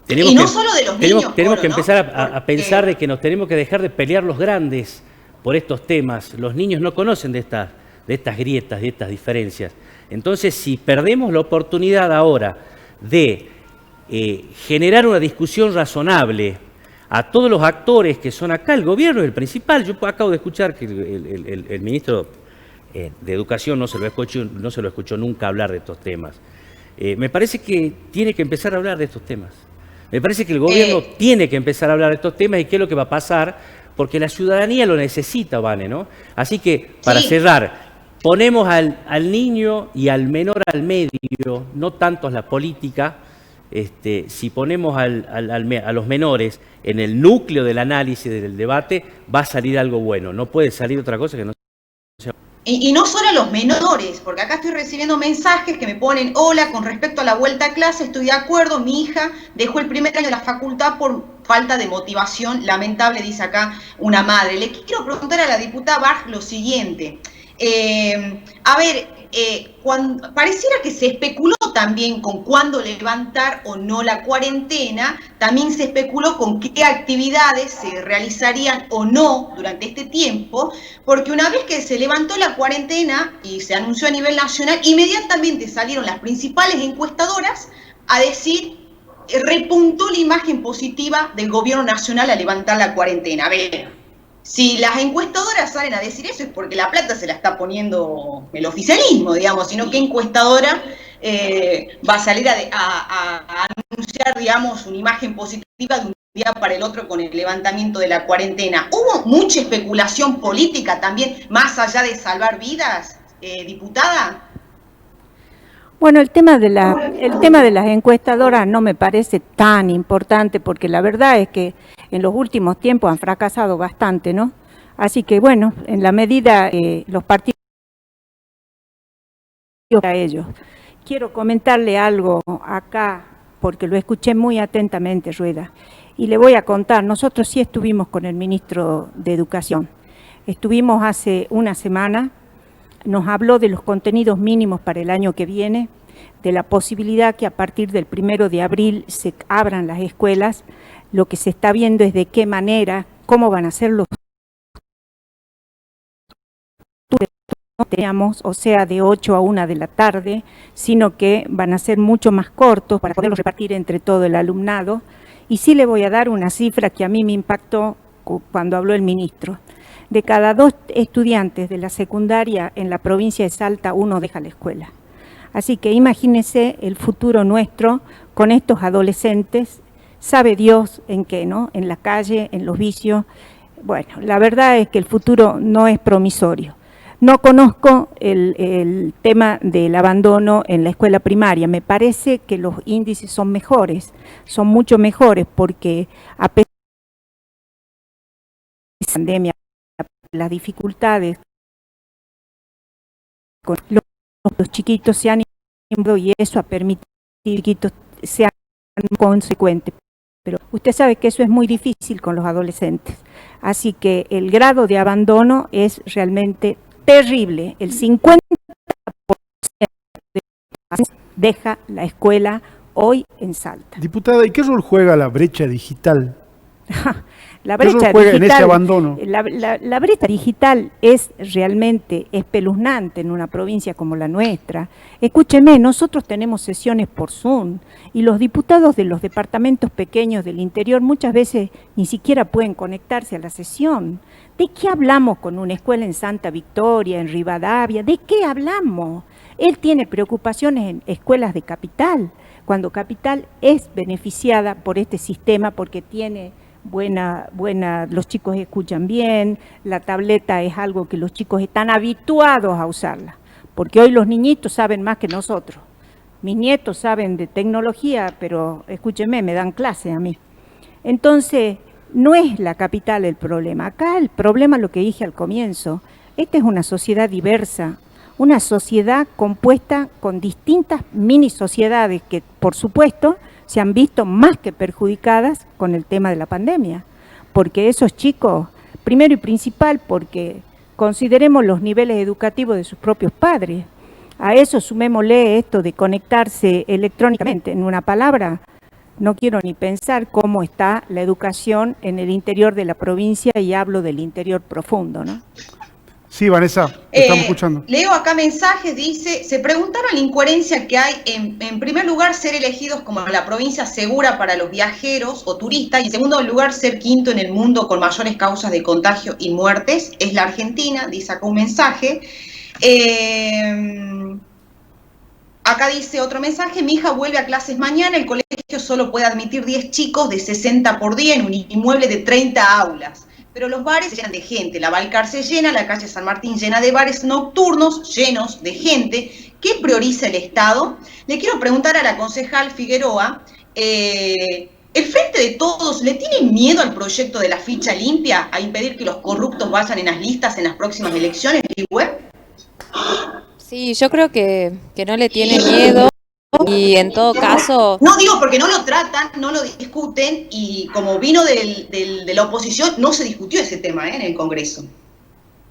Solo de los niños. Tenemos que empezar a pensar de que nos tenemos que dejar de pelear los grandes por estos temas. Los niños no conocen de estas grietas, de estas diferencias. Entonces, si perdemos la oportunidad ahora de generar una discusión razonable a todos los actores que son acá, el gobierno es el principal. Yo acabo de escuchar que el ministro de Educación no se lo escuchó nunca hablar de estos temas. Me parece que tiene que empezar a hablar de estos temas. Me parece que el gobierno tiene que empezar a hablar de estos temas y qué es lo que va a pasar, porque la ciudadanía lo necesita, Vane, ¿no? Así que, para cerrar, ponemos al niño y al menor al medio, no tanto a la política. Si ponemos a los menores en el núcleo del análisis, del debate, va a salir algo bueno. No puede salir otra cosa que no sea. Y no solo a los menores, porque acá estoy recibiendo mensajes que me ponen: hola, con respecto a la vuelta a clase, estoy de acuerdo, mi hija dejó el primer año de la facultad por falta de motivación, lamentable, dice acá una madre. Le quiero preguntar a la diputada Barg lo siguiente. Pareciera que se especuló también con cuándo levantar o no la cuarentena, también se especuló con qué actividades se realizarían o no durante este tiempo, porque una vez que se levantó la cuarentena y se anunció a nivel nacional, inmediatamente salieron las principales encuestadoras a decir, repuntó la imagen positiva del gobierno nacional a levantar la cuarentena. A ver, si las encuestadoras salen a decir eso es porque la plata se la está poniendo el oficialismo, digamos, sino que encuestadora va a salir a anunciar, digamos, una imagen positiva de un día para el otro con el levantamiento de la cuarentena. ¿Hubo mucha especulación política también, más allá de salvar vidas, diputada? Bueno, el tema de las encuestadoras no me parece tan importante, porque la verdad es que en los últimos tiempos han fracasado bastante, ¿no? Así que, bueno, en la medida los partidos a ellos. Quiero comentarle algo acá, porque lo escuché muy atentamente, Rueda, y le voy a contar. Nosotros sí estuvimos con el ministro de Educación. Estuvimos hace una semana. Nos habló de los contenidos mínimos para el año que viene, de la posibilidad que a partir del 1 de abril se abran las escuelas. Lo que se está viendo es de qué manera, cómo van a ser los teníamos, o sea, de 8 a 1 de la tarde, sino que van a ser mucho más cortos para poderlos repartir entre todo el alumnado. Y sí le voy a dar una cifra que a mí me impactó cuando habló el ministro. De cada 2 estudiantes de la secundaria en la provincia de Salta, 1 deja la escuela. Así que imagínense el futuro nuestro con estos adolescentes, sabe Dios en qué, ¿no? En la calle, en los vicios. Bueno, la verdad es que el futuro no es promisorio. No conozco el tema del abandono en la escuela primaria. Me parece que los índices son mejores, son mucho mejores, porque a pesar de la pandemia, las dificultades con los chiquitos se han ido, y eso ha permitido que los chiquitos sean consecuentes. pero usted sabe que eso es muy difícil con los adolescentes. Así que el grado de abandono es realmente terrible. El 50% deja la escuela hoy en Salta. Diputada, ¿y qué rol juega la brecha digital? La ¿Qué rol brecha juega en ese digital, abandono? la brecha digital es realmente espeluznante en una provincia como la nuestra. Escúcheme, nosotros tenemos sesiones por Zoom y los diputados de los departamentos pequeños del interior muchas veces ni siquiera pueden conectarse a la sesión. ¿De qué hablamos con una escuela en Santa Victoria, en Rivadavia? ¿De qué hablamos? Él tiene preocupaciones en escuelas de Capital, cuando Capital es beneficiada por este sistema porque tiene los chicos escuchan bien, la tableta es algo que los chicos están habituados a usarla, porque hoy los niñitos saben más que nosotros. Mis nietos saben de tecnología, pero escúcheme, me dan clase a mí. Entonces, no es la Capital el problema. Acá el problema, lo que dije al comienzo, esta es una sociedad diversa, una sociedad compuesta con distintas mini sociedades que, por supuesto, se han visto más que perjudicadas con el tema de la pandemia, porque esos chicos, primero y principal, porque consideremos los niveles educativos de sus propios padres, a eso sumémosle esto de conectarse electrónicamente. En una palabra, no quiero ni pensar cómo está la educación en el interior de la provincia, y hablo del interior profundo, ¿no? Sí, Vanessa, te estamos escuchando. Leo acá mensajes, dice, se preguntaron la incoherencia que hay en primer lugar ser elegidos como la provincia segura para los viajeros o turistas, y en segundo lugar ser quinto en el mundo con mayores causas de contagio y muertes. Es la Argentina, dice acá un mensaje. Acá dice otro mensaje, mi hija vuelve a clases mañana, el colegio solo puede admitir 10 chicos de 60 por día en un inmueble de 30 aulas. Pero los bares se llenan de gente, la Balcar se llena, la calle San Martín llena de bares nocturnos llenos de gente. ¿Qué prioriza el Estado? Le quiero preguntar a la concejal Figueroa, ¿el Frente de Todos le tiene miedo al proyecto de la ficha limpia, a impedir que los corruptos vayan en las listas en las próximas elecciones? Sí, yo creo que no le tiene miedo. Y en todo caso... No digo porque no lo tratan, no lo discuten, y como vino de la oposición, no se discutió ese tema en el Congreso.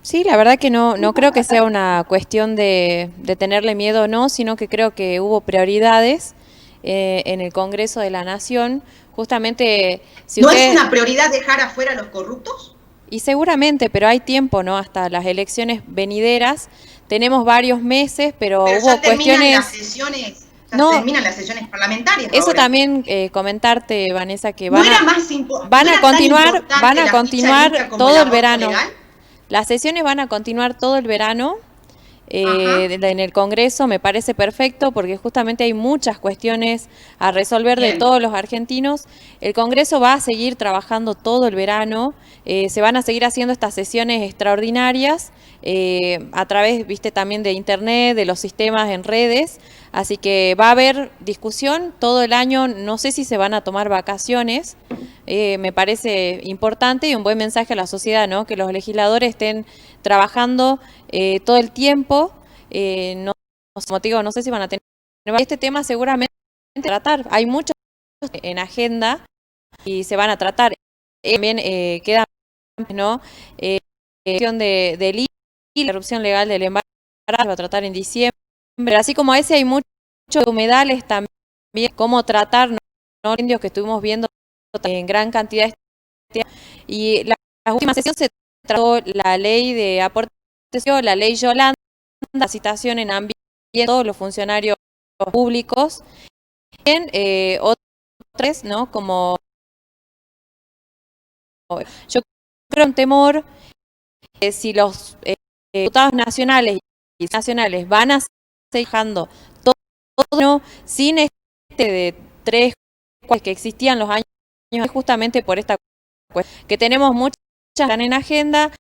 Sí, la verdad que no creo que sea una cuestión de tenerle miedo o no, sino que creo que hubo prioridades en el Congreso de la Nación. Justamente... Si ¿No es una prioridad dejar afuera a los corruptos? Y seguramente, pero hay tiempo, ¿no? Hasta las elecciones venideras. Tenemos varios meses, pero hubo ya cuestiones... Las sesiones... No, terminan las sesiones parlamentarias. Eso ahora. También comentarte, Vanessa, que van a continuar todo el verano. Legal? Las sesiones van a continuar todo el verano en el Congreso. Me parece perfecto porque justamente hay muchas cuestiones a resolver de todos los argentinos. El Congreso va a seguir trabajando todo el verano. Se van a seguir haciendo estas sesiones extraordinarias a través, viste, también de internet, de los sistemas en redes. Así que va a haber discusión todo el año. No sé si se van a tomar vacaciones. Me parece importante y un buen mensaje a la sociedad, ¿no? Que los legisladores estén trabajando todo el tiempo. Como te digo, no sé si van a tener este tema seguramente tratar. Hay muchos en agenda y se van a tratar. También queda, ¿no? Cuestión del IVA, la erupción legal del embarazo, va a tratar en diciembre. Pero así como ese hay muchos humedales también, cómo tratar, ¿no? Los incendios que estuvimos viendo en gran cantidad. Y la última sesión se trató la ley de aportes, la ley Yolanda, citación en ambiente de todos los funcionarios públicos. Bien, otras, ¿no? Como yo creo un temor si los diputados nacionales y nacionales van a seguir dejando todo sin de 3 que existían los años, justamente por esta cuestión, que tenemos muchas están en agenda,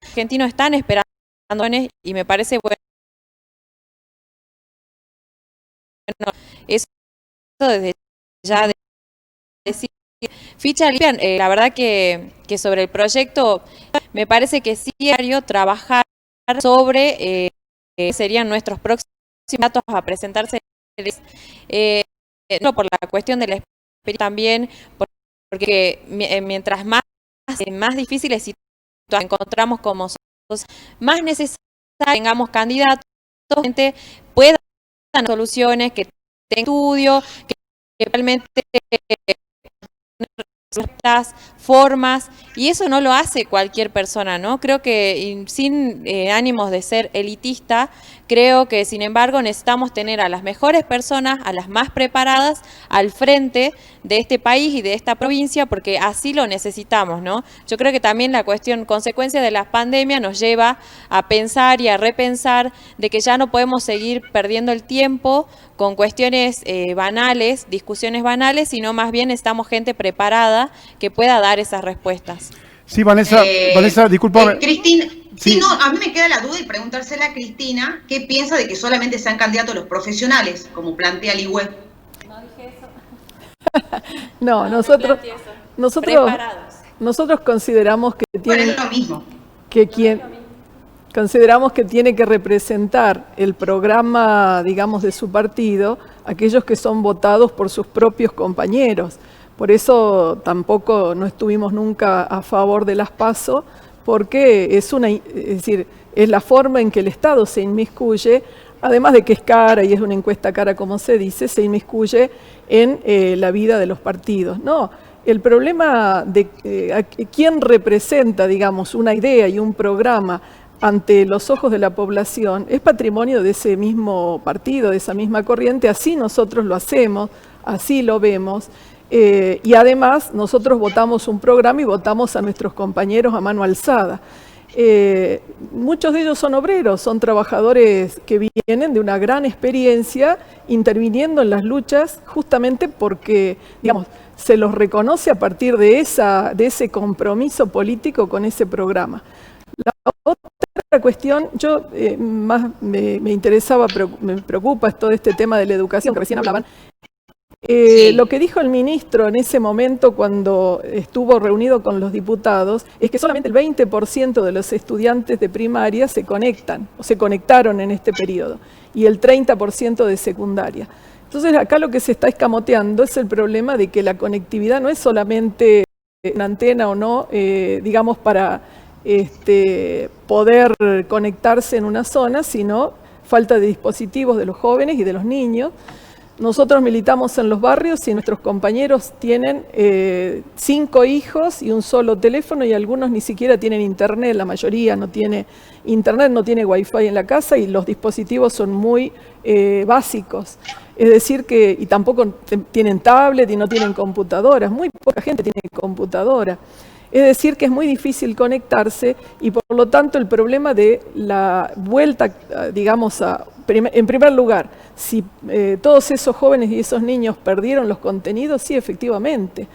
los argentinos están esperando y me parece bueno eso desde ya de decir ficha limpia. La verdad que sobre el proyecto me parece que sí es necesario trabajar sobre serían nuestros próximos datos a presentarse por la cuestión de la experiencia también, por porque mientras más difíciles situaciones encontramos como sociedad, más necesario tengamos candidatos, gente pueda dar soluciones, que tengan estudio, que realmente ciertas formas, y eso no lo hace cualquier persona, ¿no? Creo que sin ánimos de ser elitista, creo que sin embargo necesitamos tener a las mejores personas, a las más preparadas al frente de este país y de esta provincia, porque así lo necesitamos, ¿no? Yo creo que también la consecuencia de la pandemia nos lleva a pensar y a repensar de que ya no podemos seguir perdiendo el tiempo con cuestiones banales, discusiones banales, sino más bien necesitamos gente preparada que pueda dar esas respuestas. Sí, Vanessa, discúlpame. Cristina, sí, no, a mí me queda la duda y preguntársela a Cristina, ¿qué piensa de que solamente sean candidatos los profesionales, como plantea el IWE? No dije eso. No, nosotros consideramos que tienen... Bueno, es lo mismo. Consideramos que tiene que representar el programa, digamos, de su partido, aquellos que son votados por sus propios compañeros. Por eso tampoco no estuvimos nunca a favor de las PASO, porque es la forma en que el Estado se inmiscuye, además de que es cara y es una encuesta cara, como se dice, se inmiscuye en la vida de los partidos. No, el problema de quién representa, digamos, una idea y un programa ante los ojos de la población es patrimonio de ese mismo partido, de esa misma corriente. Así nosotros lo hacemos, así lo vemos. Y además nosotros votamos un programa y votamos a nuestros compañeros a mano alzada. Muchos de ellos son obreros, son trabajadores que vienen de una gran experiencia interviniendo en las luchas justamente porque, digamos, se los reconoce a partir de ese compromiso político con ese programa. La otra cuestión, yo más me interesaba, me preocupa todo este tema de la educación que recién hablaban. Sí. Lo que dijo el ministro en ese momento cuando estuvo reunido con los diputados es que solamente el 20% de los estudiantes de primaria se conectan o se conectaron en este periodo y el 30% de secundaria. Entonces acá lo que se está escamoteando es el problema de que la conectividad no es solamente una antena o no, digamos, para poder conectarse en una zona, sino falta de dispositivos de los jóvenes y de los niños. Nosotros militamos en los barrios y nuestros compañeros tienen 5 hijos y un solo teléfono y algunos ni siquiera tienen internet, la mayoría no tiene internet, no tiene wifi en la casa y los dispositivos son muy básicos. Es decir que, y tampoco tienen tablet y no tienen computadoras, muy poca gente tiene computadora. Es decir que es muy difícil conectarse y por lo tanto el problema de la vuelta, digamos, en primer lugar, si todos esos jóvenes y esos niños perdieron los contenidos, sí, efectivamente.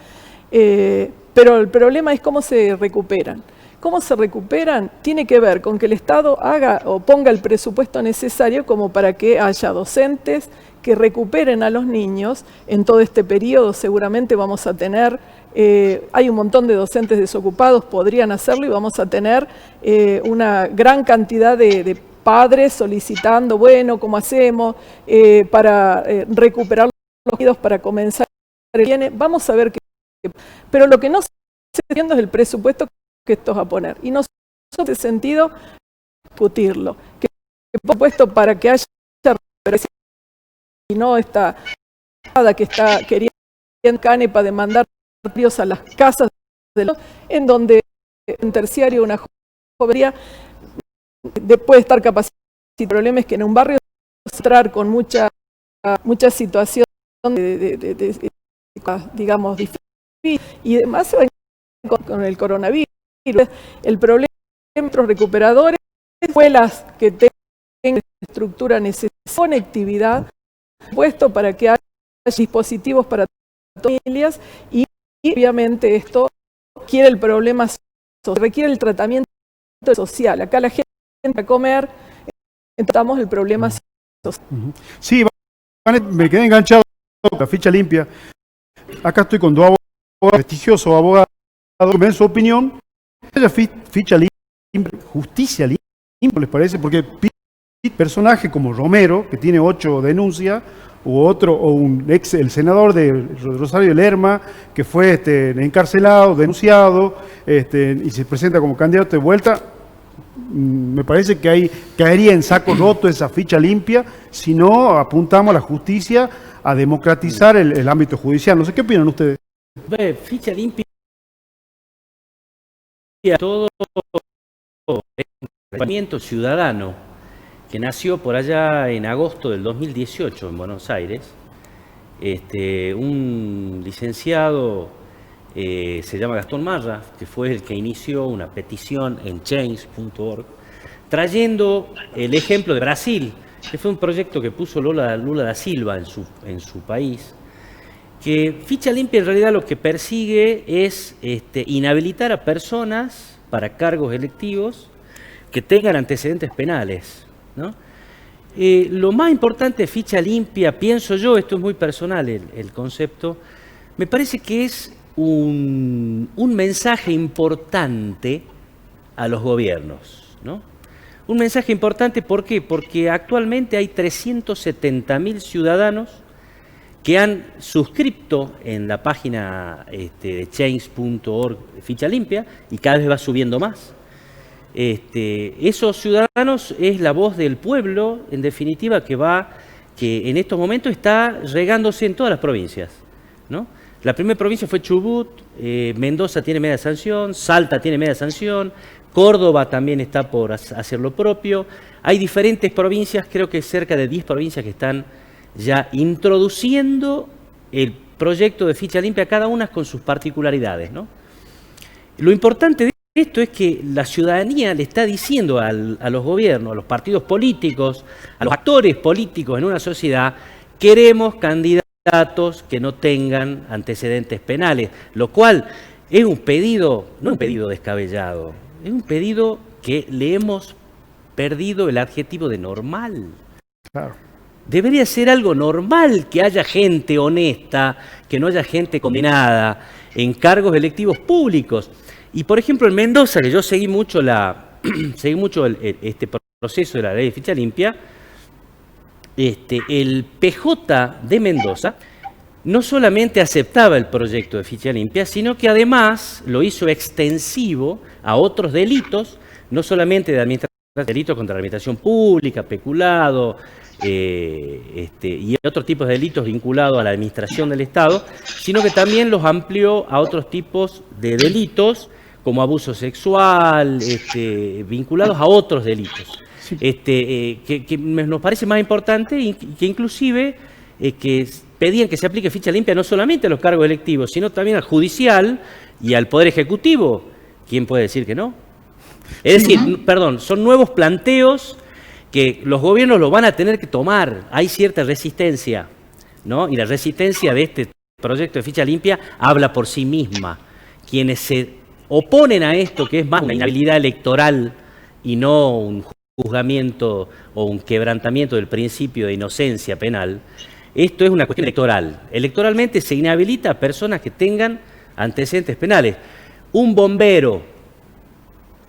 Pero el problema es cómo se recuperan. ¿Cómo se recuperan? Tiene que ver con que el Estado haga o ponga el presupuesto necesario como para que haya docentes que recuperen a los niños. En todo este periodo seguramente vamos a tener, hay un montón de docentes desocupados, podrían hacerlo y vamos a tener una gran cantidad de padres solicitando, bueno, ¿cómo hacemos para recuperar los niños para comenzar? Vamos a ver qué. Pero lo que no se está viendo es el presupuesto que esto va a poner. Y nosotros en ese sentido discutirlo. Que por supuesto para que haya y no esta que está queriendo Canepa de mandar a las casas de los, en donde en terciario una jovería puede estar capacitada. El problema es que en un barrio entrar con mucha situación digamos difícil y además se va con el coronavirus. El problema de los recuperadores, escuelas que tengan estructura necesaria, conectividad, puesto para que haya dispositivos para familias y obviamente esto requiere el problema social, requiere el tratamiento social. Acá la gente va a comer, tratamos el problema social. Sí, me quedé enganchado con la ficha limpia. Acá estoy con 2 abogados, prestigiosos abogados, que me den su opinión. Haya ficha limpia, justicia limpia, ¿les parece? Porque personajes como Romero, que tiene 8 denuncias, el senador de Rosario Lerma, que fue encarcelado, denunciado, y se presenta como candidato de vuelta. Me parece que ahí caería en saco roto esa ficha limpia si no apuntamos a la justicia a democratizar el ámbito judicial. No sé qué opinan ustedes. Ficha limpia, todo el movimiento ciudadano que nació por allá en agosto del 2018 en Buenos Aires. Un licenciado se llama Gastón Marra, que fue el que inició una petición en change.org, trayendo el ejemplo de Brasil, que fue un proyecto que puso Lula da Silva en su país, que ficha limpia en realidad lo que persigue es inhabilitar a personas para cargos electivos que tengan antecedentes penales, ¿no? Lo más importante de ficha limpia, pienso yo, esto es muy personal el concepto, me parece que es un mensaje importante a los gobiernos, ¿no? Un mensaje importante, ¿por qué? Porque actualmente hay 370.000 ciudadanos que han suscrito en la página de change.org ficha limpia y cada vez va subiendo más. Esos ciudadanos es la voz del pueblo, en definitiva, que en estos momentos está regándose en todas las provincias, ¿no? La primera provincia fue Chubut, Mendoza tiene media sanción, Salta tiene media sanción, Córdoba también está por hacer lo propio. Hay diferentes provincias, creo que cerca de 10 provincias que están ya introduciendo el proyecto de ficha limpia, cada una con sus particularidades, ¿no? Lo importante de esto es que la ciudadanía le está diciendo a los gobiernos, a los partidos políticos, a los actores políticos en una sociedad, queremos candidatos que no tengan antecedentes penales, lo cual es un pedido, no un pedido descabellado, es un pedido que le hemos perdido el adjetivo de normal. Claro. Debería ser algo normal que haya gente honesta, que no haya gente condenada en cargos electivos públicos. Y por ejemplo en Mendoza, que yo seguí mucho este proceso de la ley de ficha limpia, el PJ de Mendoza no solamente aceptaba el proyecto de ficha limpia, sino que además lo hizo extensivo a otros delitos, no solamente de administración, delitos contra la administración pública, peculado, y otros tipos de delitos vinculados a la administración del Estado, sino que también los amplió a otros tipos de delitos como abuso sexual, vinculados a otros delitos. Sí. Que nos parece más importante y que inclusive que pedían que se aplique ficha limpia no solamente a los cargos electivos, sino también al judicial y al Poder Ejecutivo. ¿Quién puede decir que no? Es decir, perdón, son nuevos planteos que los gobiernos lo van a tener que tomar. Hay cierta resistencia, ¿no? Y la resistencia de este proyecto de ficha limpia habla por sí misma. Quienes se oponen a esto, que es más una inhabilidad electoral y no un juzgamiento o un quebrantamiento del principio de inocencia penal, esto es una cuestión electoral. Electoralmente se inhabilita a personas que tengan antecedentes penales. Un bombero,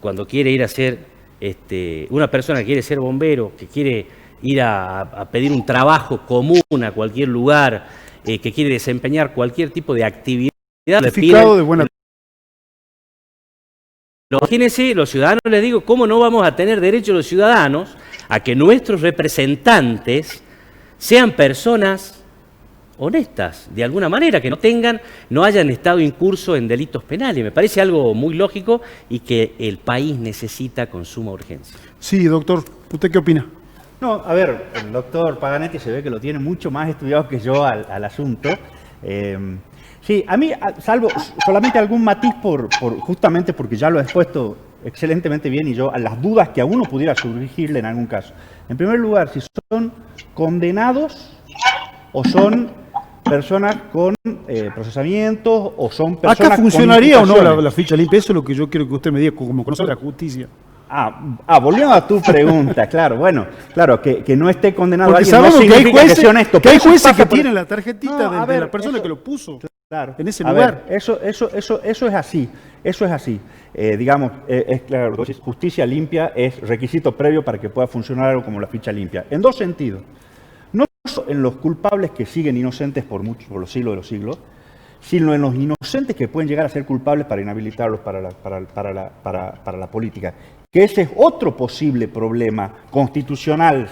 cuando quiere ir a ser, una persona que quiere ser bombero, que quiere ir a pedir un trabajo común a cualquier lugar, que quiere desempeñar cualquier tipo de actividad, Certificado de buena. Imagínense, los ciudadanos, les digo, ¿cómo no vamos a tener derecho los ciudadanos a que nuestros representantes sean personas honestas, de alguna manera, que no hayan estado incursos en delitos penales? Me parece algo muy lógico y que el país necesita con suma urgencia. Sí, doctor, ¿usted qué opina? No, a ver, el doctor Paganetti se ve que lo tiene mucho más estudiado que yo al asunto. Sí, a mí, salvo solamente algún matiz justamente porque ya lo he expuesto excelentemente bien y yo a las dudas que a uno pudiera surgirle en algún caso. En primer lugar, si son condenados o son personas con procesamientos o son personas. ¿Acá funcionaría o no la ficha limpia? Eso es lo que yo quiero que usted me diga como conoce la justicia. Volviendo a tu pregunta, claro, bueno, claro, que no esté condenado porque alguien no sabemos significa que sea honesto. Que hay jueces que tienen la tarjetita de la persona que lo puso. Claro. En ese lugar. Ver, eso es así. Eso es así. Digamos, es claro, justicia limpia es requisito previo para que pueda funcionar algo como la ficha limpia. En dos sentidos. No, en los culpables que siguen inocentes por los siglos de los siglos, sino en los inocentes que pueden llegar a ser culpables para inhabilitarlos para la política. Que ese es otro posible problema constitucional.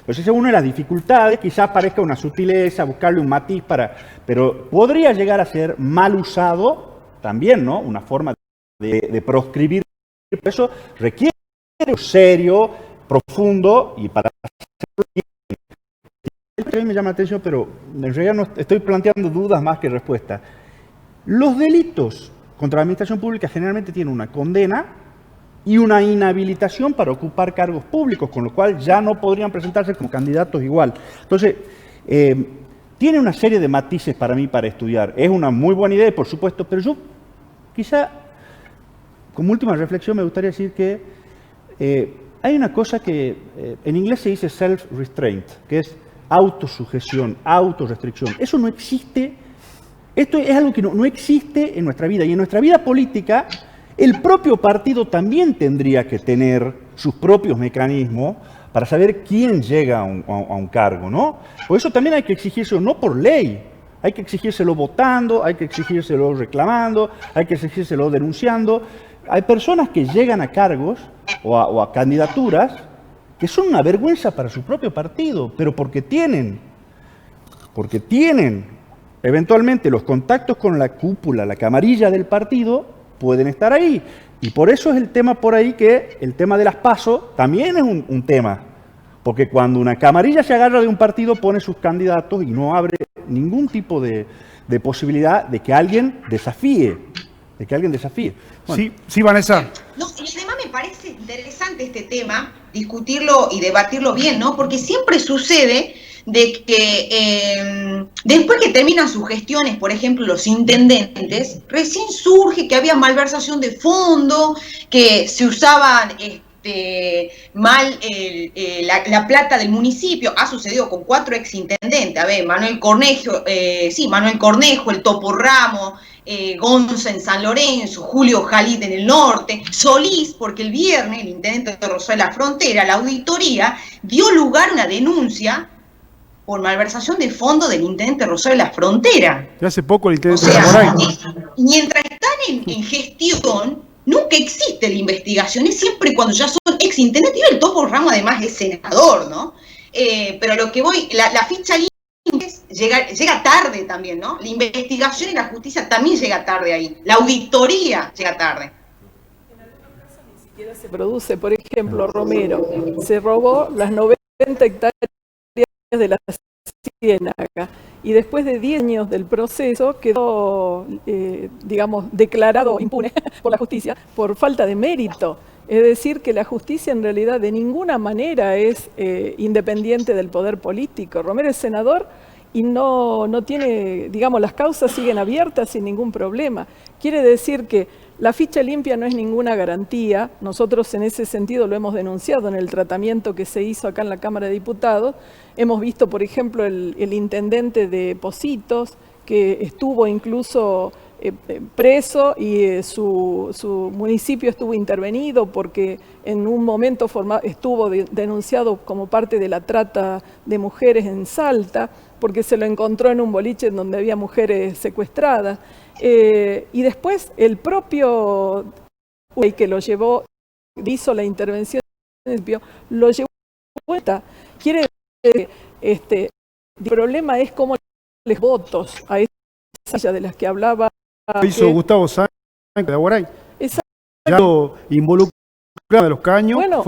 Pues esa es una de las dificultades, quizás parezca una sutileza, buscarle un matiz pero podría llegar a ser mal usado también, ¿no? Una forma de proscribir. Eso requiere un serio, profundo, y para hacerlo bien. También me llama la atención, pero en realidad no estoy planteando dudas más que respuestas. Los delitos contra la administración pública generalmente tienen una condena y una inhabilitación para ocupar cargos públicos, con lo cual ya no podrían presentarse como candidatos igual. Entonces, tiene una serie de matices para mí para estudiar. Es una muy buena idea, por supuesto, pero yo quizá, como última reflexión, me gustaría decir que hay una cosa que en inglés se dice self-restraint, que es autosujeción, autorrestricción. Eso no existe. Esto es algo que no existe en nuestra vida. Y en nuestra vida política, el propio partido también tendría que tener sus propios mecanismos para saber quién llega a un cargo, ¿no? Por eso también hay que exigírselo no por ley, hay que exigírselo votando, hay que exigírselo reclamando, hay que exigírselo denunciando. Hay personas que llegan a cargos o a candidaturas que son una vergüenza para su propio partido, pero porque tienen eventualmente los contactos con la cúpula, la camarilla del partido, pueden estar ahí. Y por eso es el tema por ahí que el tema de las PASO también es un tema. Porque cuando una camarilla se agarra de un partido, pone sus candidatos y no abre ningún tipo de posibilidad de que alguien desafíe. Bueno. Sí, Vanessa. No, y además me parece interesante este tema, discutirlo y debatirlo bien, ¿no? Porque siempre sucede de que después que terminan sus gestiones, por ejemplo, los intendentes, recién surge que había malversación de fondo, que se usaban mal la plata del municipio. Ha sucedido con 4 exintendentes, a ver, Manuel Cornejo, el Topo Ramos, Gonza en San Lorenzo, Julio Jalit en el norte, Solís, porque el viernes el intendente de Rosario de la Frontera, la auditoría, dio lugar a una denuncia por malversación de fondos del intendente de Rosario de la Frontera. De hace poco el intendente de Moray. Mientras están en gestión, nunca existe la investigación, es siempre cuando ya son exintendentes. Y el Topo Ramos además es senador, ¿no? Pero lo que voy, la ficha limpia llega tarde también, ¿no? La investigación y la justicia también llega tarde ahí. La auditoría llega tarde. En algunos casos ni siquiera se produce. Por ejemplo, Romero se robó las 90 hectáreas de la ciénaga y después de 10 años del proceso quedó, declarado impune por la justicia por falta de mérito. Es decir, que la justicia en realidad de ninguna manera es independiente del poder político. Romero es senador y no tiene, las causas siguen abiertas sin ningún problema. Quiere decir que la ficha limpia no es ninguna garantía. Nosotros en ese sentido lo hemos denunciado en el tratamiento que se hizo acá en la Cámara de Diputados. Hemos visto, por ejemplo, el intendente de Pocitos, que estuvo incluso preso y su municipio estuvo intervenido porque en un momento estuvo denunciado como parte de la trata de mujeres en Salta, porque se lo encontró en un boliche en donde había mujeres secuestradas. Y después el propio que lo llevó, hizo la intervención, lo llevó a cuenta. Quiere decir que el problema es cómo les votos a esas de las que hablaba. Hizo Gustavo Sáenz de Aguaray. Exacto. Ya lo involucrado de los caños. Bueno,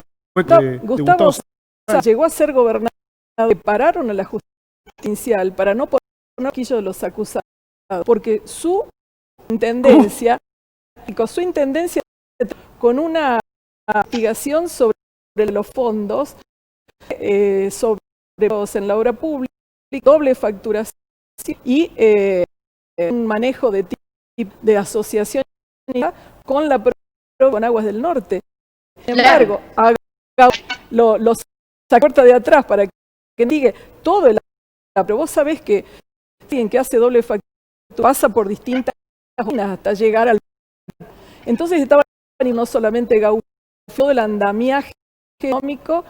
Gustavo Sáenz llegó a ser gobernador. Pararon a la justicia provincial para no poner quillo de los acusados, porque su intendencia con una investigación sobre los fondos, sobre los en la obra pública, doble facturación y un manejo de asociación con la con Aguas del Norte. Sin embargo, lo corta de atrás para que diga todo el. Pero vos sabés que alguien que hace doble factura pasa por distintas hasta llegar al. Entonces estaba no solamente Gaucho, todo el andamiaje económico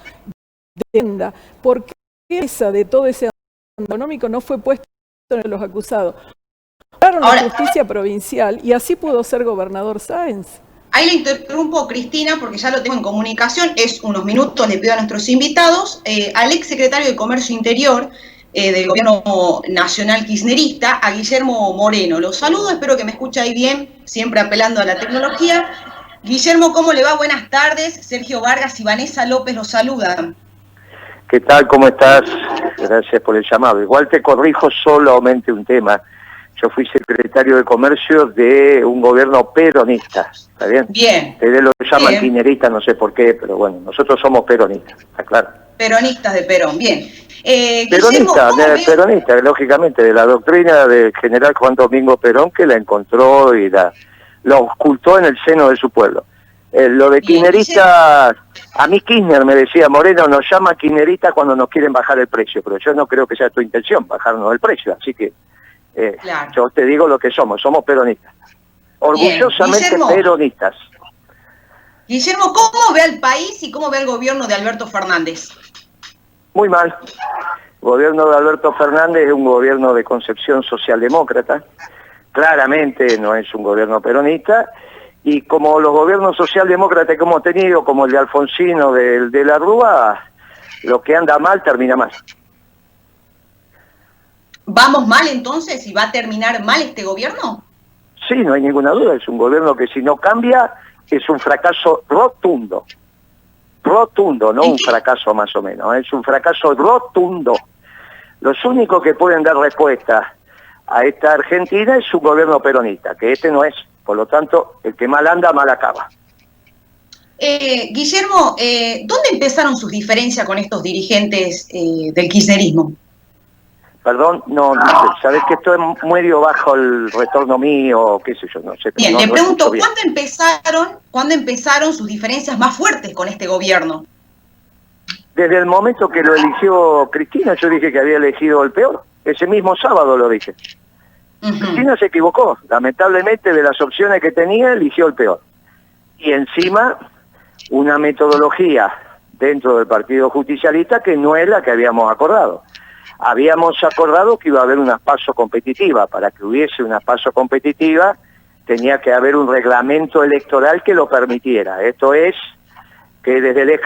de Enda. ¿Por qué esa de todo ese económico no fue puesto en los acusados. Ahora la justicia provincial y así pudo ser gobernador Sáenz. Ahí le interrumpo, Cristina, porque ya lo tengo en comunicación. Es unos minutos, le pido a nuestros invitados, al ex secretario de Comercio Interior del gobierno nacional kirchnerista, a Guillermo Moreno. Los saludo, espero que me escuche ahí bien, siempre apelando a la tecnología. Guillermo, ¿cómo le va? Buenas tardes. Sergio Vargas y Vanessa López los saludan. ¿Qué tal? ¿Cómo estás? Gracias por el llamado. Igual te corrijo solamente un tema. Yo fui secretario de Comercio de un gobierno peronista, ¿está bien? Bien. Ustedes lo llaman kirchnerista, no sé por qué, pero bueno, nosotros somos peronistas, ¿está claro? Peronistas de Perón, bien. Peronista, lógicamente, de la doctrina del general Juan Domingo Perón, que la encontró y la ocultó en el seno de su pueblo. Lo de kirchnerista, a mí Kirchner me decía, Moreno nos llama kirchnerista cuando nos quieren bajar el precio, pero yo no creo que sea tu intención bajarnos el precio, así que claro. Yo te digo lo que somos peronistas, orgullosamente peronistas. Guillermo, ¿cómo ve al país y cómo ve al gobierno de Alberto Fernández? Muy mal. El gobierno de Alberto Fernández es un gobierno de concepción socialdemócrata, claramente no es un gobierno peronista, y como los gobiernos socialdemócratas que hemos tenido, como el de Alfonsino, de la Rúa, lo que anda mal termina mal. ¿Vamos mal entonces y va a terminar mal este gobierno? Sí, no hay ninguna duda, es un gobierno que si no cambia es un fracaso rotundo. Rotundo, no un fracaso más o menos, es un fracaso rotundo. Los únicos que pueden dar respuesta a esta Argentina es un gobierno peronista, que este no es. Por lo tanto, el que mal anda, mal acaba. Guillermo, ¿dónde empezaron sus diferencias con estos dirigentes del kirchnerismo? Perdón, no sé, sabés que esto es medio bajo el retorno mío, qué sé yo, no sé. Bien, le pregunto, ¿cuándo empezaron sus diferencias más fuertes con este gobierno? Desde el momento que lo eligió Cristina, yo dije que había elegido el peor. Ese mismo sábado lo dije. Cristina se equivocó, lamentablemente de las opciones que tenía eligió el peor. Y encima una metodología dentro del Partido Justicialista que no es la que habíamos acordado. Habíamos acordado que iba a haber una PASO competitiva. Para que hubiese una PASO competitiva tenía que haber un reglamento electoral que lo permitiera. Esto es que desde el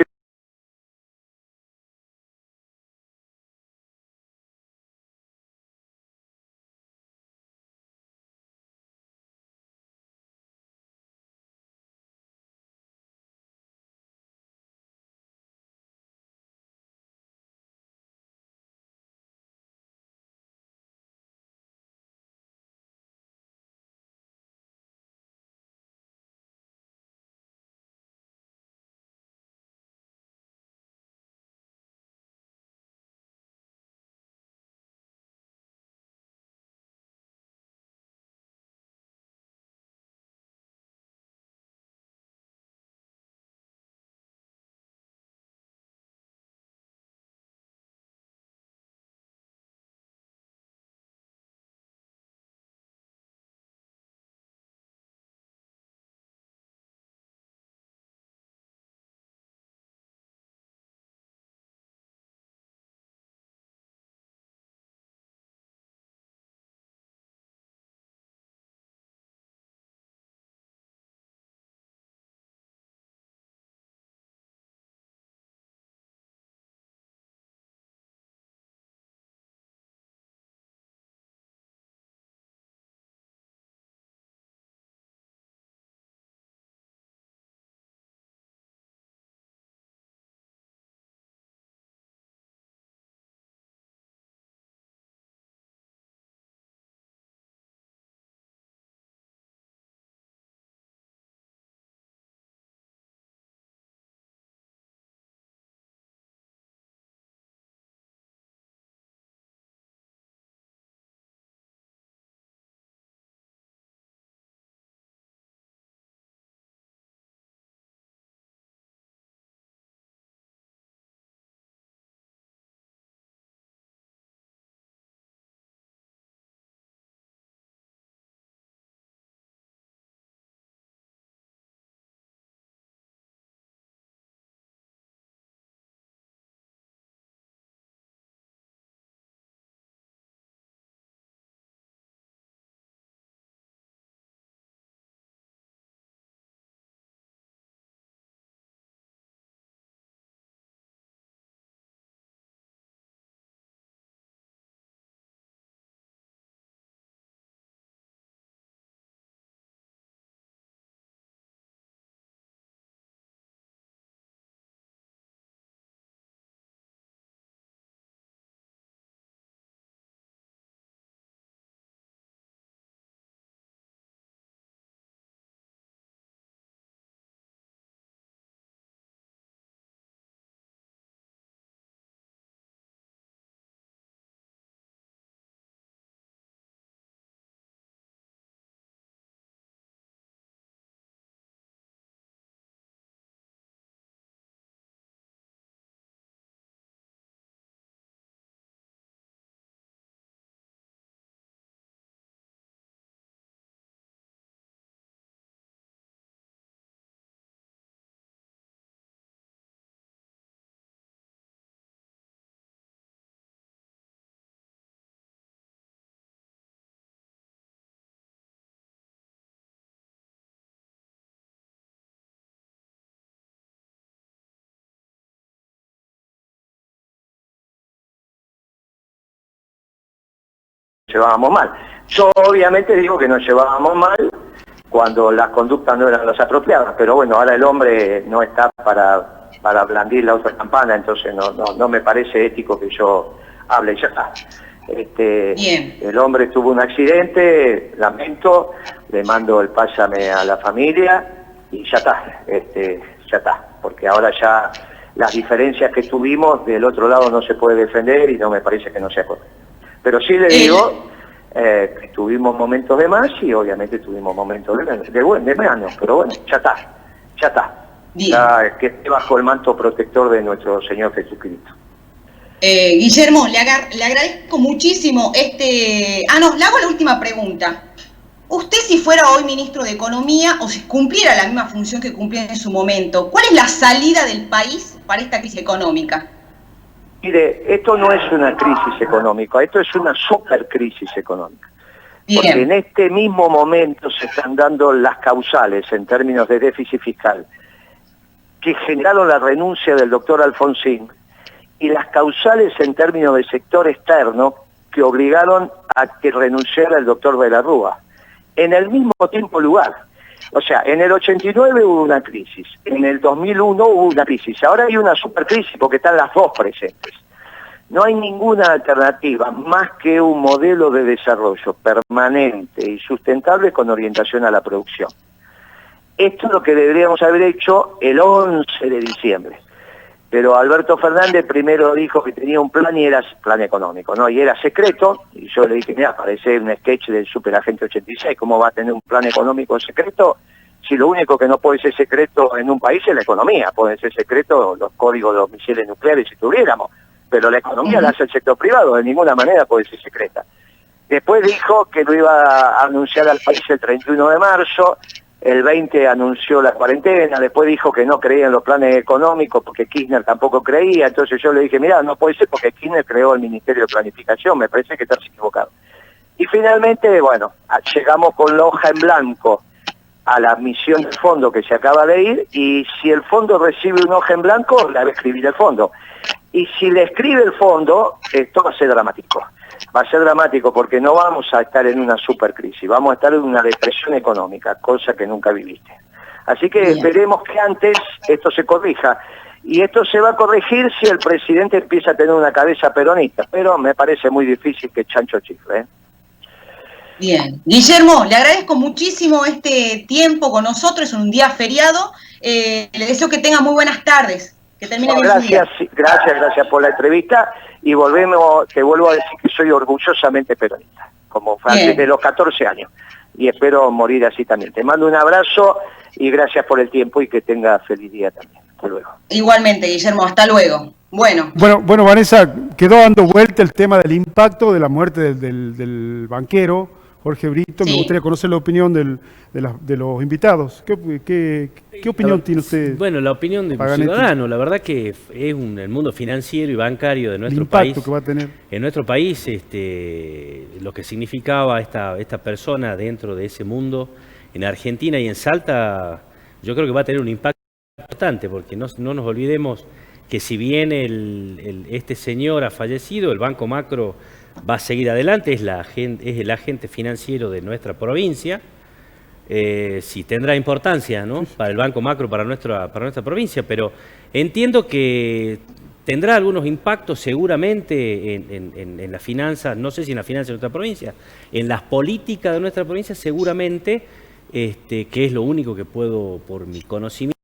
llevábamos mal. Yo obviamente digo que nos llevábamos mal cuando las conductas no eran las apropiadas, pero bueno, ahora el hombre no está para blandir la otra campana, entonces no me parece ético que yo hable y ya está. El hombre tuvo un accidente, lamento, le mando el pásame a la familia y ya está, porque ahora ya las diferencias que tuvimos del otro lado no se puede defender y no me parece que no sea correcto. Pero sí le digo que tuvimos momentos de más y obviamente tuvimos momentos de menos, pero bueno, ya está. Ya que esté bajo el manto protector de nuestro Señor Jesucristo. Guillermo, le agradezco muchísimo le hago la última pregunta. Usted, si fuera hoy ministro de Economía o si cumpliera la misma función que cumplía en su momento, ¿cuál es la salida del país para esta crisis económica? Mire, esto no es una crisis económica, esto es una supercrisis económica. Bien. Porque en este mismo momento se están dando las causales en términos de déficit fiscal que generaron la renuncia del doctor Alfonsín y las causales en términos de sector externo que obligaron a que renunciara el doctor de la Rúa. En el mismo tiempo lugar. O sea, en el 89 hubo una crisis, en el 2001 hubo una crisis, ahora hay una supercrisis porque están las dos presentes. No hay ninguna alternativa más que un modelo de desarrollo permanente y sustentable con orientación a la producción. Esto es lo que deberíamos haber hecho el 11 de diciembre. Pero Alberto Fernández primero dijo que tenía un plan y era plan económico, ¿no? Y era secreto, y yo le dije, mira, parece un sketch del Superagente 86, ¿cómo va a tener un plan económico secreto? Si lo único que no puede ser secreto en un país es la economía, pueden ser secretos los códigos de los misiles nucleares si tuviéramos, pero la economía la hace el sector privado, de ninguna manera puede ser secreta. Después dijo que lo iba a anunciar al país el 31 de marzo, el 20 anunció la cuarentena, después dijo que no creía en los planes económicos porque Kirchner tampoco creía, entonces yo le dije, mira, no puede ser porque Kirchner creó el Ministerio de Planificación, me parece que estás equivocado. Y finalmente, bueno, llegamos con la hoja en blanco a la misión del fondo que se acaba de ir, y si el fondo recibe una hoja en blanco, la va a escribir el fondo. Y si le escribe el fondo, esto va a ser dramático. Va a ser dramático porque no vamos a estar en una supercrisis, vamos a estar en una depresión económica, cosa que nunca viviste. Así que esperemos que antes esto se corrija. Y esto se va a corregir si el presidente empieza a tener una cabeza peronista, pero me parece muy difícil que chancho chifle, ¿eh? Bien. Guillermo, le agradezco muchísimo este tiempo con nosotros, en un día feriado. Le deseo que tenga muy buenas tardes. Que termine bien su día. Gracias por la entrevista y te vuelvo a decir que soy orgullosamente peronista, como fue desde los 14 años, y espero morir así también. Te mando un abrazo y gracias por el tiempo y que tenga feliz día también. Hasta luego. Igualmente, Guillermo, hasta luego. Bueno, Vanessa, quedó dando vuelta el tema del impacto de la muerte del banquero Jorge Brito. Sí. Me gustaría conocer la opinión de los invitados. ¿Qué opinión tiene usted? Bueno, la opinión de un ciudadano. La verdad que es el mundo financiero y bancario de nuestro país. El impacto que va a tener. En nuestro país, lo que significaba esta persona dentro de ese mundo, en Argentina y en Salta, yo creo que va a tener un impacto importante, porque no nos olvidemos que si bien este señor ha fallecido, el Banco Macro va a seguir adelante, es el agente financiero de nuestra provincia. Sí tendrá importancia, ¿no?, para el Banco Macro, para nuestra provincia, pero entiendo que tendrá algunos impactos seguramente en las finanzas, no sé si en las finanzas de nuestra provincia, en las políticas de nuestra provincia seguramente, que es lo único que puedo, por mi conocimiento,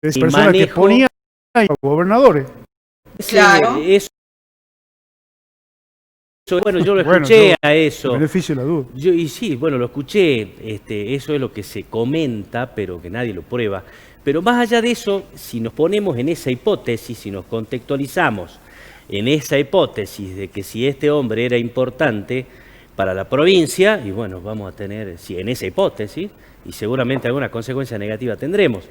es personas que ponían a gobernadores. Claro. Eso, bueno, yo lo escuché a eso. Beneficio de la duda. Lo escuché. Eso es lo que se comenta, pero que nadie lo prueba. Pero más allá de eso, si nos ponemos en esa hipótesis, si nos contextualizamos en esa hipótesis de que si este hombre era importante para la provincia, y bueno, vamos a tener, en esa hipótesis, y seguramente alguna consecuencia negativa tendremos.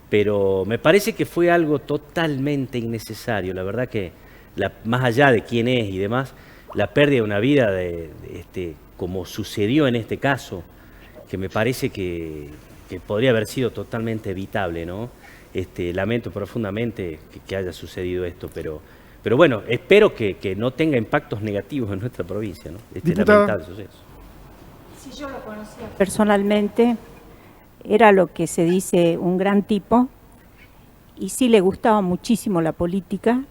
Pero me parece que fue algo totalmente innecesario. La verdad que, más allá de quién es y demás, la pérdida de una vida, como sucedió en este caso, que me parece que podría haber sido totalmente evitable, ¿no? Lamento profundamente que haya sucedido esto, pero Pero bueno, espero que no tenga impactos negativos en nuestra provincia, ¿no? Este lamentable suceso. Si yo lo conocía personalmente, era lo que se dice un gran tipo, y sí le gustaba muchísimo la política,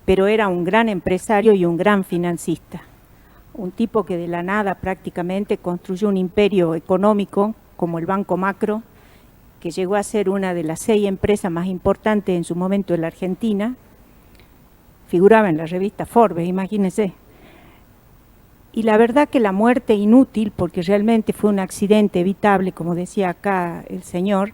pero era un gran empresario y un gran financista. Un tipo que de la nada prácticamente construyó un imperio económico como el Banco Macro, que llegó a ser una de las 6 empresas más importantes en su momento en la Argentina. Figuraba en la revista Forbes, imagínense. Y la verdad que la muerte inútil, porque realmente fue un accidente evitable, como decía acá el señor,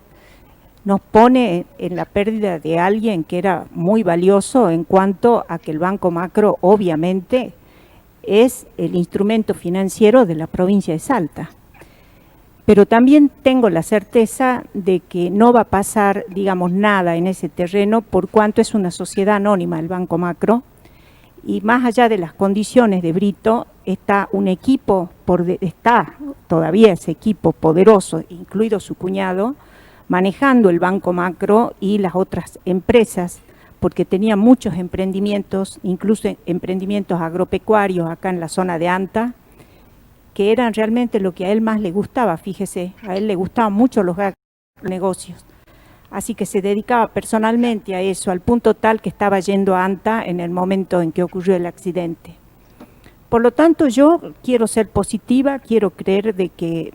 nos pone en la pérdida de alguien que era muy valioso en cuanto a que el Banco Macro obviamente es el instrumento financiero de la provincia de Salta. Pero también tengo la certeza de que no va a pasar, digamos, nada en ese terreno por cuanto es una sociedad anónima el Banco Macro, y más allá de las condiciones de Brito, está un equipo, está todavía ese equipo poderoso, incluido su cuñado, manejando el Banco Macro y las otras empresas, porque tenía muchos emprendimientos, incluso emprendimientos agropecuarios acá en la zona de Anta, que eran realmente lo que a él más le gustaba, fíjese, a él le gustaban mucho los negocios. Así que se dedicaba personalmente a eso, al punto tal que estaba yendo a Anta en el momento en que ocurrió el accidente. Por lo tanto, yo quiero ser positiva, quiero creer de que,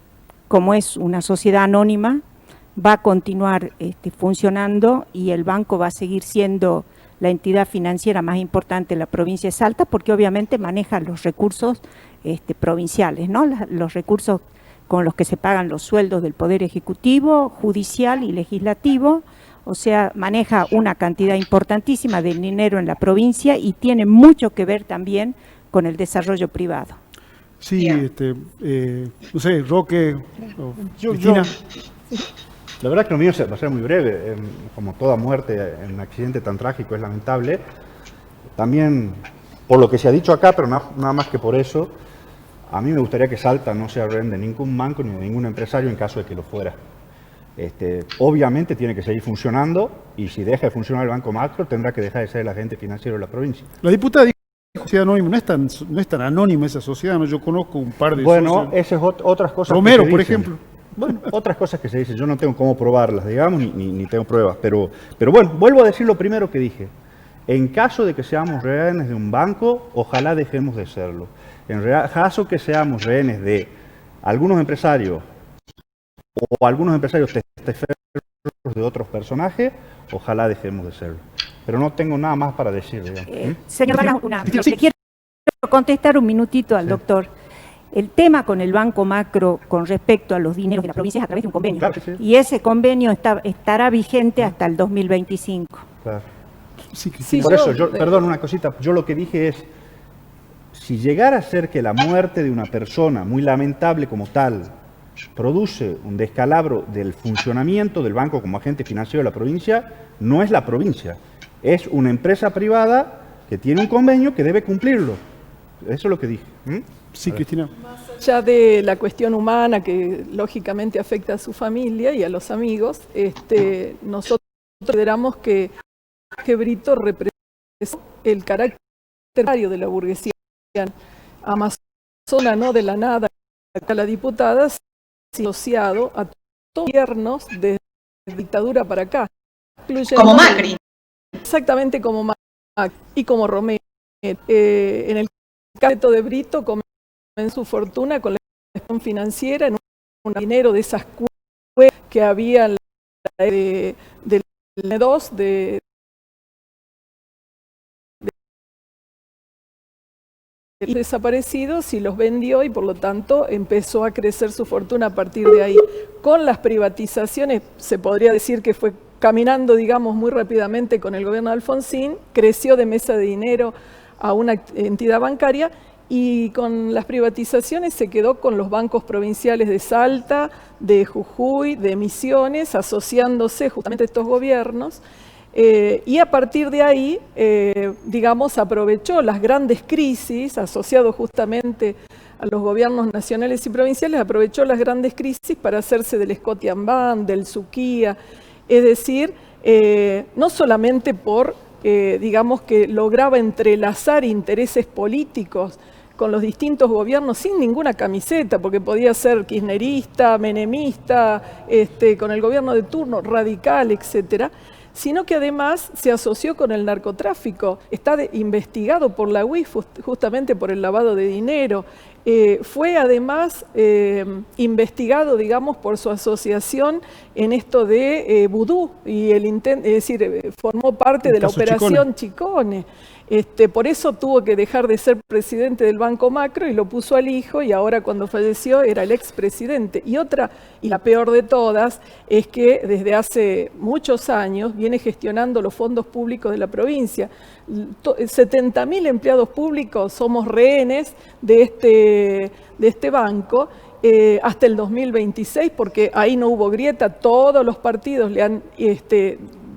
como es una sociedad anónima, va a continuar funcionando y el banco va a seguir siendo la entidad financiera más importante de la provincia de Salta, porque obviamente maneja los recursos provinciales, ¿no? Los recursos con los que se pagan los sueldos del Poder Ejecutivo, Judicial y Legislativo, o sea, maneja una cantidad importantísima de dinero en la provincia y tiene mucho que ver también con el desarrollo privado. Sí, no sé, Roque, Cristina. La verdad que lo mío va a ser muy breve, como toda muerte en un accidente tan trágico es lamentable. También, por lo que se ha dicho acá, pero nada más que por eso, a mí me gustaría que Salta no se arrende de ningún banco ni de ningún empresario en caso de que lo fuera. Obviamente tiene que seguir funcionando y si deja de funcionar el Banco Macro tendrá que dejar de ser el agente financiero de la provincia. La diputada dijo que sociedad anónima no es tan anónima esa sociedad, ¿no? Yo conozco un par de Bueno, socios. esas es otras cosas. Romero, por ejemplo. Bueno, otras cosas que se dicen, yo no tengo cómo probarlas, digamos, ni tengo pruebas, pero bueno, vuelvo a decir lo primero que dije. En caso de que seamos rehenes de un banco, ojalá dejemos de serlo. En caso que seamos rehenes de algunos empresarios o algunos empresarios testaferros de otros personajes, ojalá dejemos de serlo. Pero no tengo nada más para decir, digamos. Señor Vargas, le quiero contestar un minutito al doctor. El tema con el Banco Macro con respecto a los dineros de la provincia es a través de un convenio. Claro, sí. Y ese convenio estará vigente hasta el 2025. Claro. Sí, por eso, perdón, una cosita. Yo lo que dije es, si llegara a ser que la muerte de una persona muy lamentable como tal produce un descalabro del funcionamiento del banco como agente financiero de la provincia, no es la provincia, es una empresa privada que tiene un convenio que debe cumplirlo. Eso es lo que dije. Sí, Cristina. Más allá de la cuestión humana que lógicamente afecta a su familia y a los amigos, nosotros consideramos que Brito representa el carácter de la burguesía amazona, no de la nada, a la diputada, asociado a todos los gobiernos de dictadura para acá. Como Macri. Exactamente como Macri y como Romero. En el caso de Brito, en su fortuna con la gestión financiera en un dinero de esas cuentas que había del N2 de desaparecidos y los vendió y por lo tanto empezó a crecer su fortuna a partir de ahí. Con las privatizaciones se podría decir que fue caminando, digamos, muy rápidamente con el gobierno de Alfonsín, creció de mesa de dinero a una entidad bancaria y con las privatizaciones se quedó con los bancos provinciales de Salta, de Jujuy, de Misiones, asociándose justamente a estos gobiernos. Y a partir de ahí, digamos, aprovechó las grandes crisis, asociado justamente a los gobiernos nacionales y provinciales, aprovechó las grandes crisis para hacerse del Scotiabank, del Suquía, es decir, no solamente por digamos que lograba entrelazar intereses políticos con los distintos gobiernos sin ninguna camiseta, porque podía ser kirchnerista, menemista, con el gobierno de turno, radical, etcétera, sino que además se asoció con el narcotráfico. Está investigado por la UIF justamente por el lavado de dinero. Fue además investigado, digamos, por su asociación en esto de vudú, y es decir, formó parte de la operación Chicone. Por eso tuvo que dejar de ser presidente del Banco Macro y lo puso al hijo, y ahora cuando falleció era el expresidente. Y la peor de todas, es que desde hace muchos años viene gestionando los fondos públicos de la provincia. 70.000 empleados públicos somos rehenes de este banco hasta el 2026, porque ahí no hubo grieta, todos los partidos le han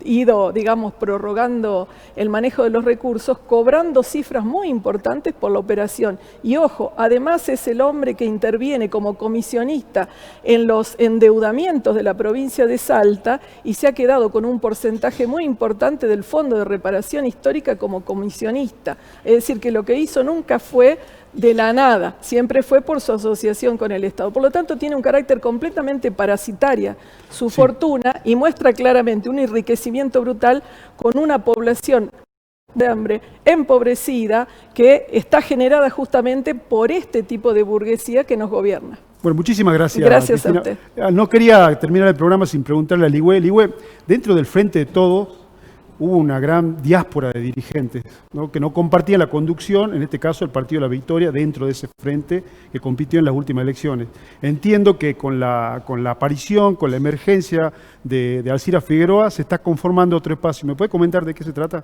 ido, digamos, prorrogando el manejo de los recursos, cobrando cifras muy importantes por la operación. Y ojo, además es el hombre que interviene como comisionista en los endeudamientos de la provincia de Salta y se ha quedado con un porcentaje muy importante del Fondo de Reparación Histórica como comisionista. Es decir, que lo que hizo nunca fue de la nada, siempre fue por su asociación con el Estado. Por lo tanto, tiene un carácter completamente parasitaria su fortuna, y muestra claramente un enriquecimiento brutal con una población de hambre empobrecida que está generada justamente por este tipo de burguesía que nos gobierna. Bueno, muchísimas gracias. Gracias Cristina. a usted. No quería terminar el programa sin preguntarle a Ligüe. Ligüe, dentro del Frente de Todos hubo una gran diáspora de dirigentes, ¿no?, que no compartían la conducción, en este caso el Partido de la Victoria, dentro de ese frente que compitió en las últimas elecciones. Entiendo que con la aparición, con la emergencia de Alcira Figueroa, se está conformando otro espacio. ¿Me puede comentar de qué se trata?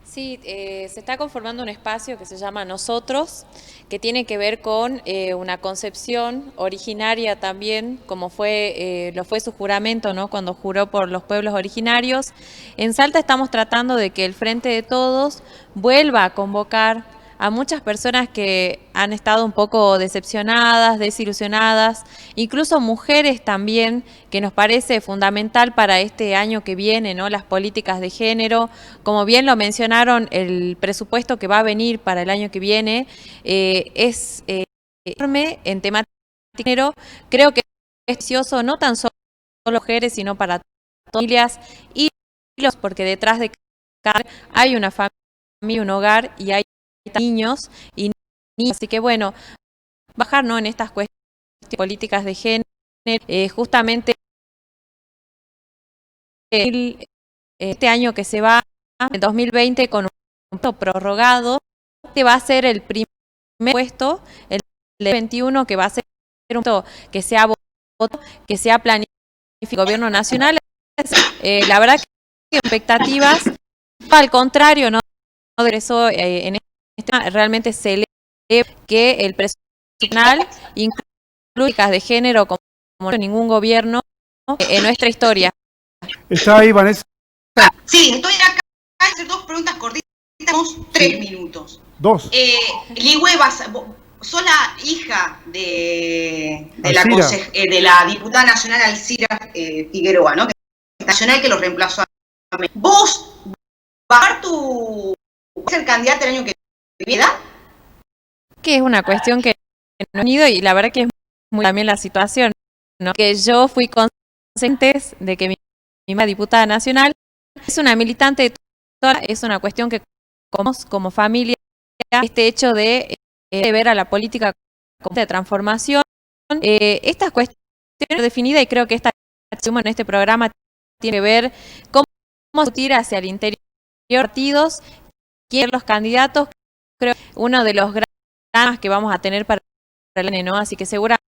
Sí, se está conformando un espacio que se llama Nosotros, que tiene que ver con una concepción originaria también, como lo fue su juramento, ¿no?, cuando juró por los pueblos originarios. En Salta estamos tratando de que el Frente de Todos vuelva a convocar a muchas personas que han estado un poco decepcionadas, desilusionadas, incluso mujeres también, que nos parece fundamental para este año que viene, ¿no?, las políticas de género. Como bien lo mencionaron, el presupuesto que va a venir para el año que viene es enorme en temática de género. Creo que es precioso no tan solo para mujeres, sino para todas las familias, y porque detrás de cada hay una familia, un hogar, y hay niños y niñas. Así que bueno, bajar, ¿no?, en estas cuestiones políticas de género, justamente este año que se va, el 2020, con un prorrogado, este va a ser el primer puesto, el 21, que va a ser un que sea voto, que sea planificado el gobierno nacional. La verdad que expectativas, al contrario, no regresó en realmente se lee que el presupuesto nacional incluye políticas de género como ningún gobierno en nuestra historia. ¿Está ahí, Vanessa? Sí, estoy acá. Hacer dos preguntas cortitas. Tenemos 3 minutos. Dos. Ligüe, sos la hija de la diputada nacional Alcira Figueroa, ¿no?, nacional, que lo reemplazó a mí. ¿Vos vas a ser candidata el año que viene? Que es una cuestión que no he tenido, y la verdad que es muy también la situación, ¿no?, que yo fui consciente de que mi diputada nacional es una militante de toda, es una cuestión que como familia, este hecho de ver a la política como de transformación, estas cuestiones definidas, y creo que esta en este programa tiene que ver cómo discutir hacia el interior de los partidos, quiénes los candidatos. Creo que uno de los grandes que vamos a tener para el año, ¿no? Así que seguramente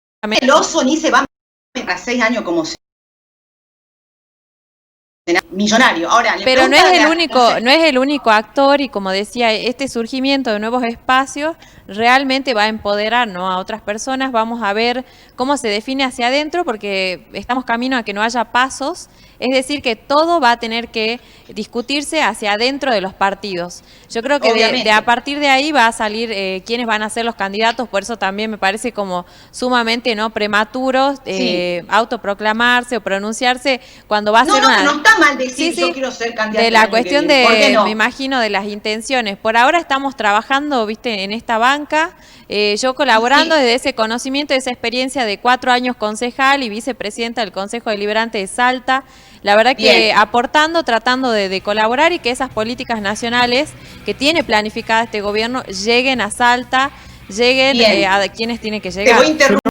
el oso ni se va a 6 años como millonario. Ahora, pero no es el único actor, y como decía, este surgimiento de nuevos espacios realmente va a empoderar, ¿no?, a otras personas. Vamos a ver cómo se define hacia adentro, porque estamos camino a que no haya pasos Es decir, que todo va a tener que discutirse hacia adentro de los partidos. Yo creo que a partir de ahí va a salir quiénes van a ser los candidatos, por eso también me parece como sumamente no prematuro autoproclamarse o pronunciarse cuando va a ser una... No está mal decir yo quiero ser candidato. De la cuestión de, me imagino, de las intenciones. Por ahora estamos trabajando, viste, en esta banca, yo colaborando desde ese conocimiento, de esa experiencia de 4 años concejal y vicepresidenta del Consejo Deliberante de Salta. La verdad que aportando, tratando de colaborar y que esas políticas nacionales que tiene planificada este gobierno lleguen a Salta, lleguen a quienes tienen que llegar. Te voy a interrumpir.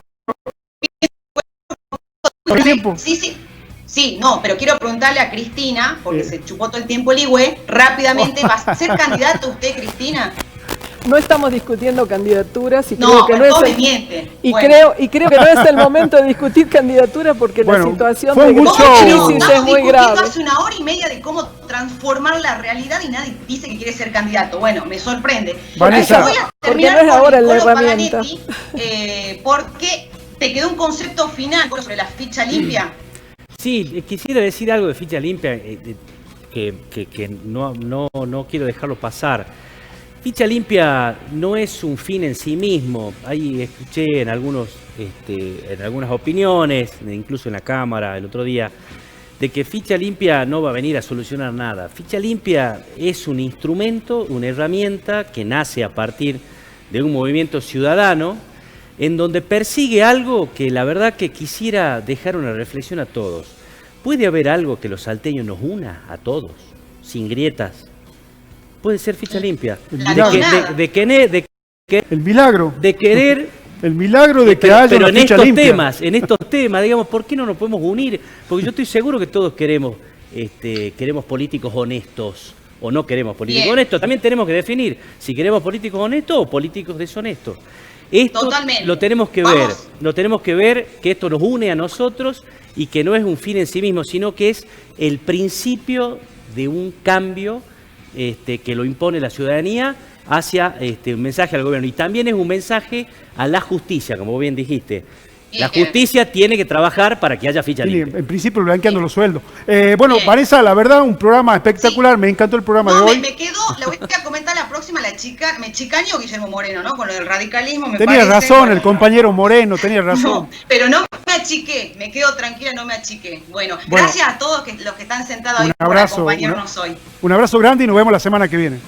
Sí, no, pero quiero preguntarle a Cristina, porque se chupó todo el tiempo el Igüe, rápidamente, ¿va a ser candidato usted, Cristina? No estamos discutiendo candidaturas y no, creo que no es miente. Y creo que no es el momento de discutir candidaturas porque la situación de crisis es muy grave. Hace 1 hora y media de cómo transformar la realidad y nadie dice que quiere ser candidato. Bueno, me sorprende. Vanessa, voy a terminar porque no es ahora con la herramienta. Porque te quedó un concepto final sobre la ficha limpia. Sí, quisiera decir algo de ficha limpia que no quiero dejarlo pasar. Ficha limpia no es un fin en sí mismo. Ahí escuché en algunas opiniones, incluso en la Cámara el otro día, de que ficha limpia no va a venir a solucionar nada. Ficha limpia es un instrumento, una herramienta que nace a partir de un movimiento ciudadano en donde persigue algo que la verdad que quisiera dejar una reflexión a todos. ¿Puede haber algo que los salteños nos una a todos, sin grietas? Puede ser ficha limpia. El milagro. De querer... El milagro de que haya una ficha limpia. En estos temas, digamos, ¿por qué no nos podemos unir? Porque yo estoy seguro que todos queremos políticos honestos o no queremos políticos honestos. También tenemos que definir si queremos políticos honestos o políticos deshonestos. Esto lo tenemos que ver. Lo tenemos que ver, que esto nos une a nosotros y que no es un fin en sí mismo, sino que es el principio de un cambio que lo impone la ciudadanía hacia un mensaje al gobierno. Y también es un mensaje a la justicia, como vos bien dijiste. La justicia tiene que trabajar para que haya ficha limpia. En principio blanqueando los sueldos. Vanessa, la verdad, un programa espectacular. Me encantó el programa de hoy. Me quedo, le voy a comentar la próxima, me chicañó Guillermo Moreno, ¿no? Con lo del radicalismo. Tenía razón, el compañero Moreno, tenía razón. No, pero no me achiqué, me quedo tranquila, no me achiqué. Bueno, gracias a todos los que están sentados ahí por acompañarnos hoy. Un abrazo grande y nos vemos la semana que viene.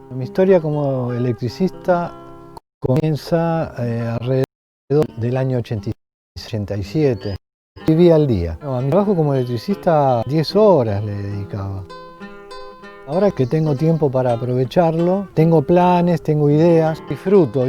Mi historia como electricista comienza alrededor del año 86-87. Vivía al día. A mi trabajo como electricista 10 horas le dedicaba. Ahora que tengo tiempo para aprovecharlo, tengo planes, tengo ideas, disfruto.